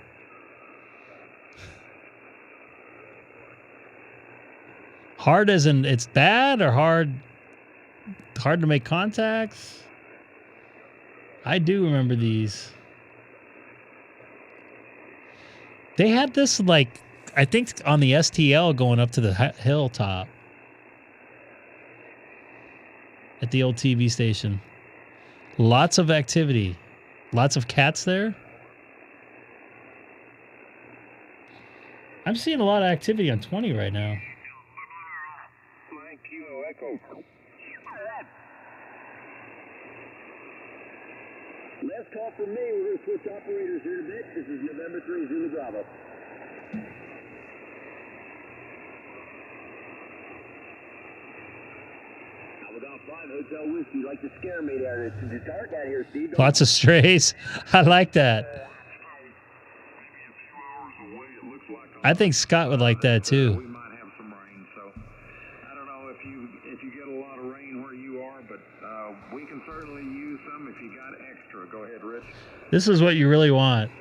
Hard as in it's bad or hard to make contacts? I do remember these. They had this like, I think on the STL going up to the hilltop at the old TV station. Lots of activity. Lots of cats there. I'm seeing a lot of activity on 20 right now. Last call from me. We're going to switch operators here in a bit. This is November 3 Zulu Bravo. Alabama 5 Hotel Whiskey. You like to scare me there. It's dark out here, Steve. Lots of strays. I like that. I think Scott would like that too. We might have some rain, so I don't know if you get a lot of rain where you are, but we can certainly use some if you got extra. Go ahead, Rich. This is what you really want.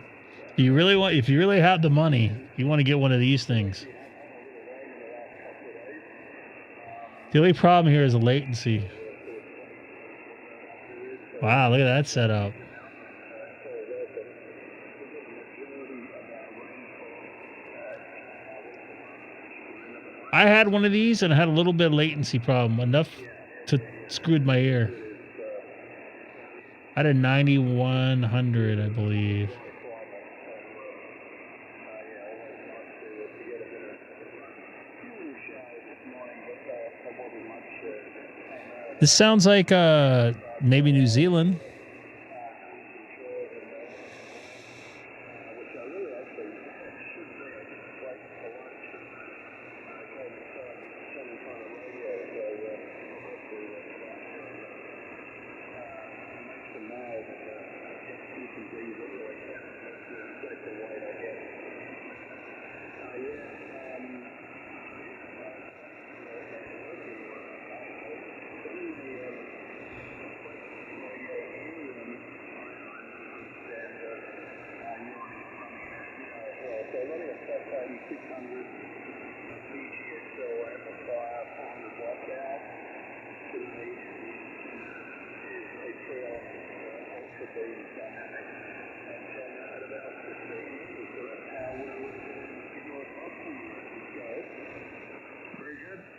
If you really have the money, you want to get one of these things. The only problem here is the latency. Wow, look at that setup. I had one of these and I had a little bit of latency problem, enough to screwed my ear. I had a 9100, I believe. This sounds like maybe New Zealand.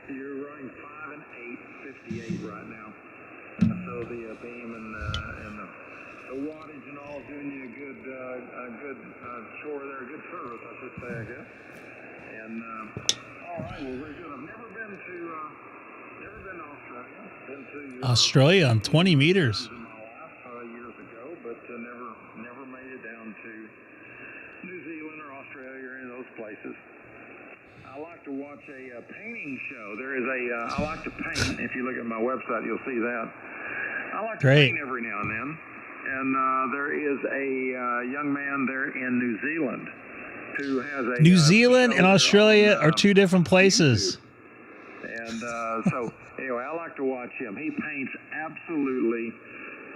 You're running 5 and 8, 58 right now. So the beam and the wattage and all doing you a good chore there, a good service, I should say, I guess. And all right, well, very good. I've never been to Australia. Been to Australia on 20 meters. In my life years ago, but never made it down to New Zealand or Australia or any of those places. I like to watch a painting show. There is I like to paint. If you look at my website, you'll see that. I like to paint every now and then. And there is a young man there in New Zealand who has a... New Zealand and Australia are two different places. And so, anyway, I like to watch him. He paints absolutely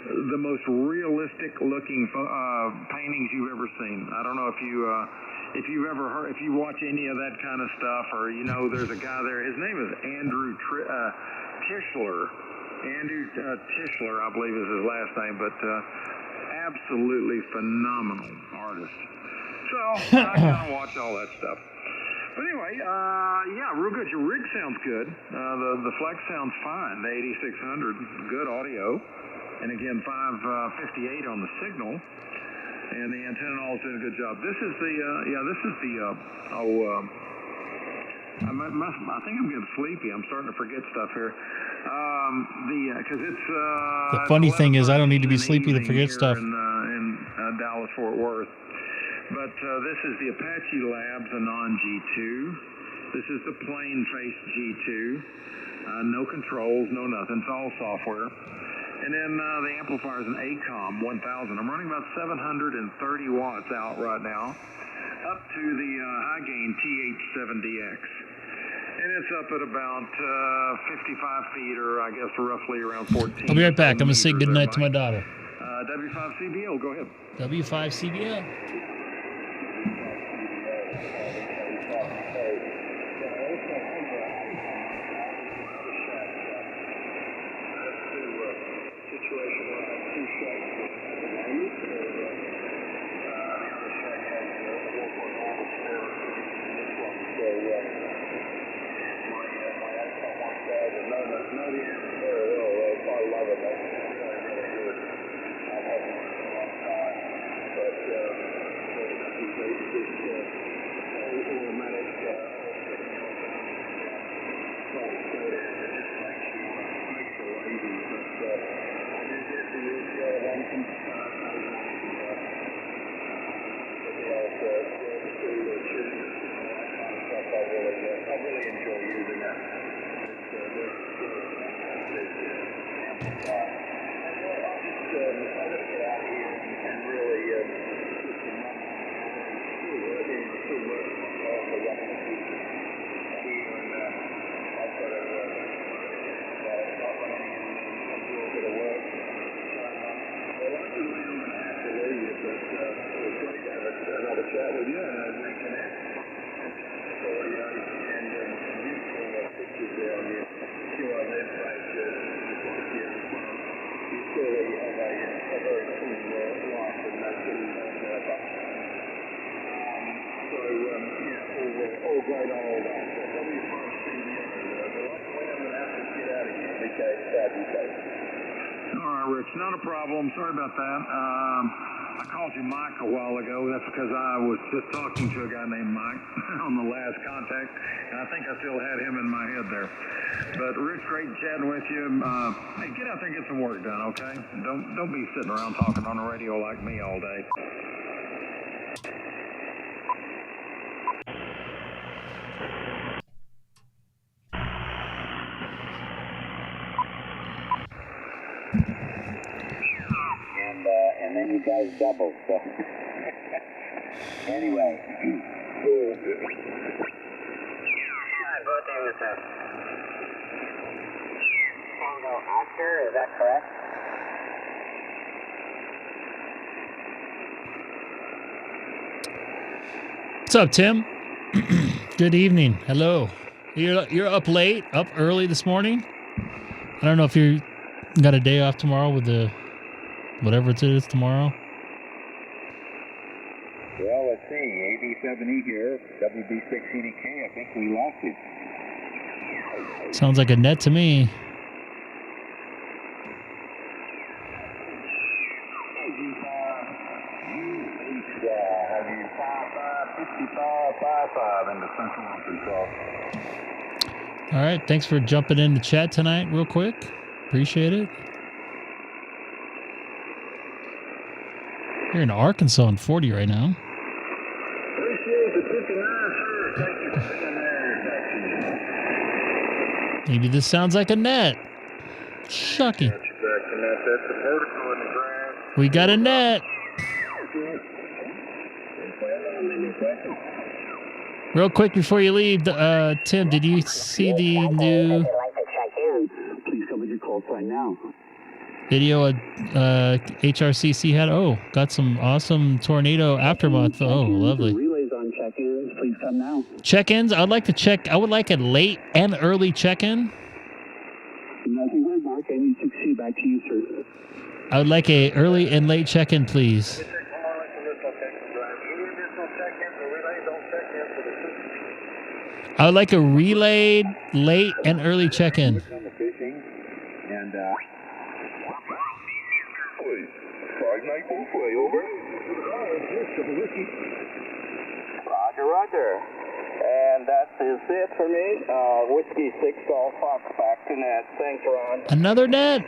the most realistic looking paintings you've ever seen. I don't know if you've ever heard, if you watch any of that kind of stuff, or you know, there's a guy there. His name is Andrew Tischler. Andrew Tischler, I believe, is his last name, but absolutely phenomenal artist. So I kind of watch all that stuff. But anyway, yeah, real good. Your rig sounds good. The flex sounds fine. The 8600, good audio. And again, 558 on the signal. And the antenna all is doing a good job. This is the, I think I'm getting sleepy. I'm starting to forget stuff here. Because it's... the funny thing is I don't need to be sleepy to forget stuff. In Dallas, Fort Worth. But this is the Apache Labs, a non-G2. This is the plain face G2. No controls, no nothing. It's all software. And then the amplifier is an Icom 1000. I'm running about 730 watts out right now, up to the high gain TH7DX. And it's up at about 55 feet, or I guess roughly around 14. I'll be right back. I'm going to say goodnight to my daughter. W5CBL, go ahead. W5CBL. was right on old Allstar. The left wind and have to get out of here. Okay. All right, Rich, not a problem. Sorry about that. I called you Mike a while ago. That's because I was just talking to a guy named Mike on the last contact, and I think I still had him in my head there. But Rich, great chatting with you. Hey, get out there and get some work done, okay? Don't be sitting around talking on the radio like me all day. And then you guys doubled, so. Anyway. Both names are Tango Oscar, is that correct? What's up, Tim? Good evening. Hello. You're up late, up early this morning? I don't know if you got a day off tomorrow with the whatever it is tomorrow. Well, let's see. AB7E here, WB6EDK. I think we lost it. Sounds like a net to me. All right. Thanks for jumping in the chat tonight real quick. Appreciate it. You're in Arkansas on 40 right now. Appreciate the 59, sir. Thank you for being there. Maybe this sounds like a net. Shocking. Got you back in that. That's the vertical in the ground. We got a net. Real quick before you leave, Tim, did you see the new Please come with your call sign now. video HRCC had? Oh, got some awesome tornado aftermath. Oh, lovely. Relays on check-ins. Please come now. Check-ins. I would like a late and early check-in. Nothing heard, Mark. I-6C, back to you, sir. I would like a early and late check-in, please. I would like a relayed late and early check-in. And, Roger. And that is it for me. Whiskey 6 Golf Fox back to net. Thanks, Ron. Another net.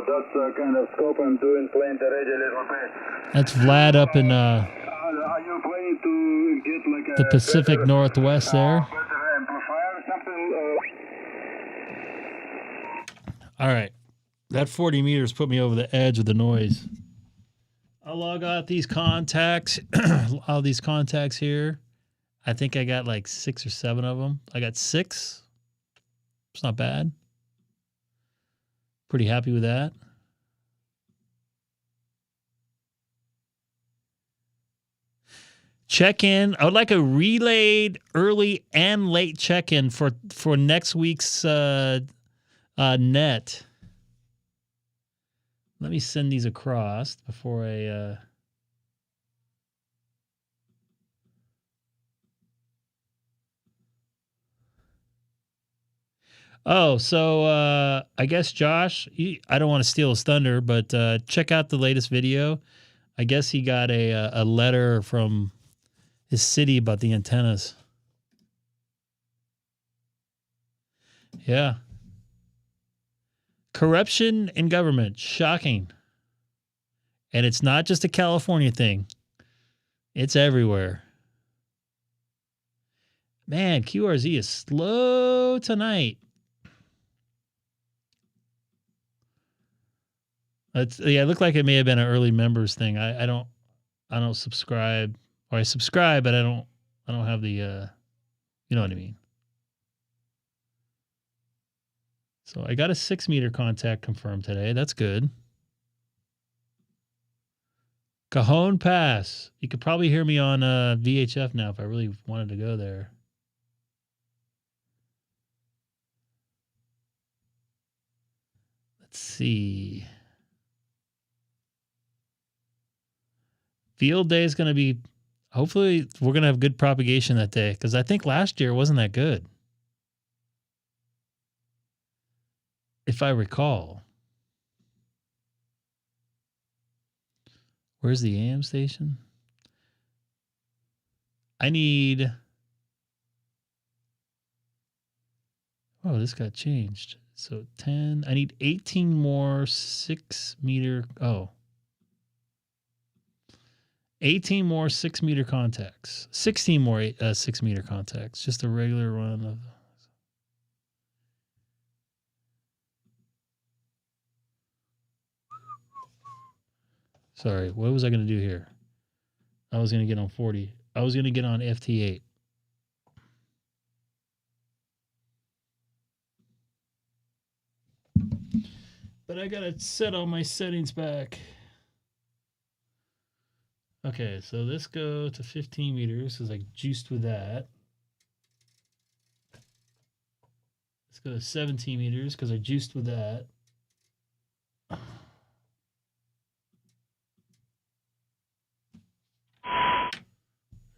That's the kind of scope I'm doing, playing the radio a little bit. That's Vlad up in Are you planning to get like a the Pacific Northwest there. better amplifier or something? All right. That 40 meters put me over the edge of the noise. I'll log out these contacts, all these contacts here. I think I got like 6 or 7 of them. I got 6. It's not bad. Pretty happy with that. Check-in. I would like a relayed early and late check-in for next week's net. Let me send these across before I... Oh, so I guess Josh, I don't want to steal his thunder, but check out the latest video. I guess he got a letter from his city about the antennas. Yeah. Corruption in government. Shocking. And it's not just a California thing. It's everywhere. Man, QRZ is slow tonight. It looked like it may have been an early members thing. I don't subscribe, or I subscribe, but I don't have the you know what I mean. So I got a 6 meter contact confirmed today. That's good. Cajon Pass. You could probably hear me on VHF now if I really wanted to go there. Let's see. Field day is going to be, hopefully we're going to have good propagation that day, because I think last year wasn't that good, if I recall. Where's the AM station? I need... Oh, this got changed. So 10. I need 18 more 6 meter. Oh. 18 more 6 meter contacts. 16 more 6 meter contacts. Just a regular run of. Sorry, what was I going to do here? I was going to get on 40. I was going to get on FT8. But I got to set all my settings back. Okay, so let's go to 15 meters because I juiced with that. Let's go to 17 meters because I juiced with that.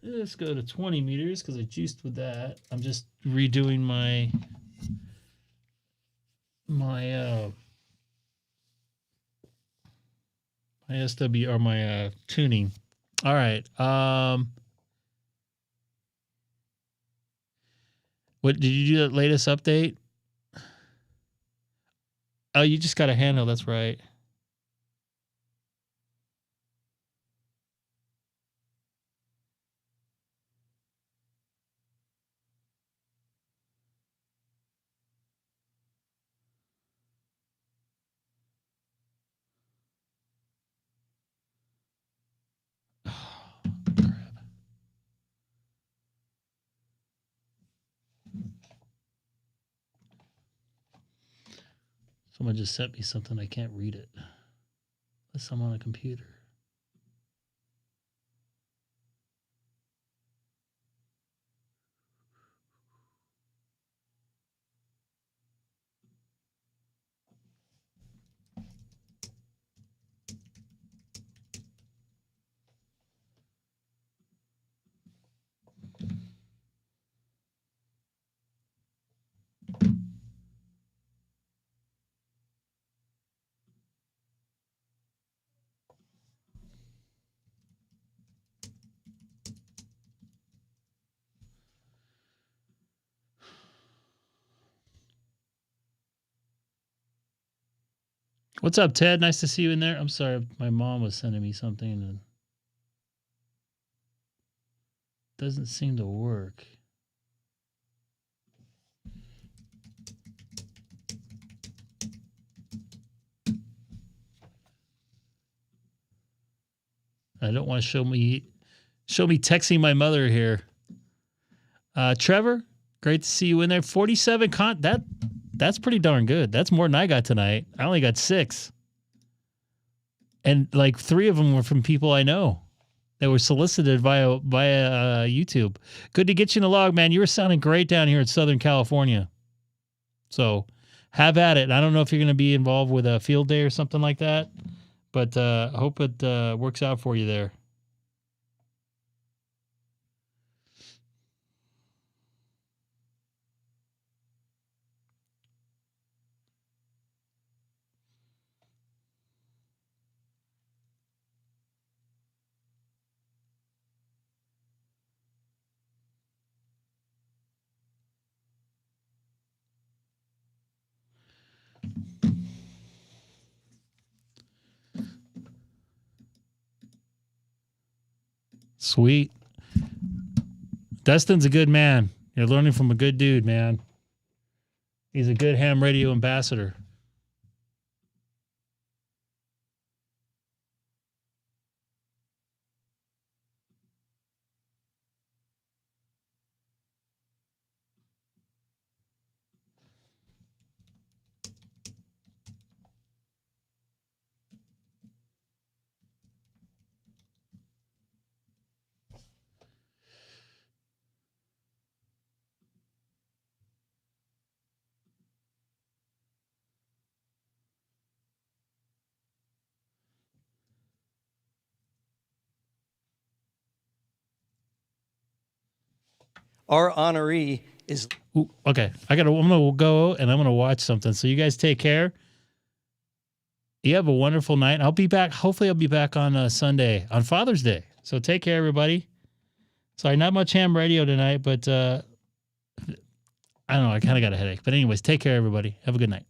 Let's go to 20 meters because I juiced with that. I'm just redoing my SW or my tuning. All right. What did you do that latest update? Oh, you just got a handle. That's right. Someone just sent me something. I can't read it unless I'm on a computer. What's up, Ted? Nice to see you in there. I'm sorry, my mom was sending me something and it doesn't seem to work. I don't want to show me texting my mother here. Trevor, great to see you in there. 47 that's pretty darn good. That's more than I got tonight. I only got 6. And like 3 of them were from people I know that were solicited via YouTube. Good to get you in the log, man. You were sounding great down here in Southern California. So have at it. I don't know if you're going to be involved with a field day or something like that, but I hope it works out for you there. Sweet. Dustin's a good man. You're learning from a good dude, man. He's a good ham radio ambassador. Our honoree is... Ooh, okay, I'm gonna go and I'm gonna watch something. So you guys take care. You have a wonderful night. I'll be back. Hopefully, I'll be back on Sunday on Father's Day. So take care, everybody. Sorry, not much ham radio tonight, but I don't know. I kind of got a headache. But anyways, take care, everybody. Have a good night.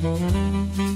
Bye.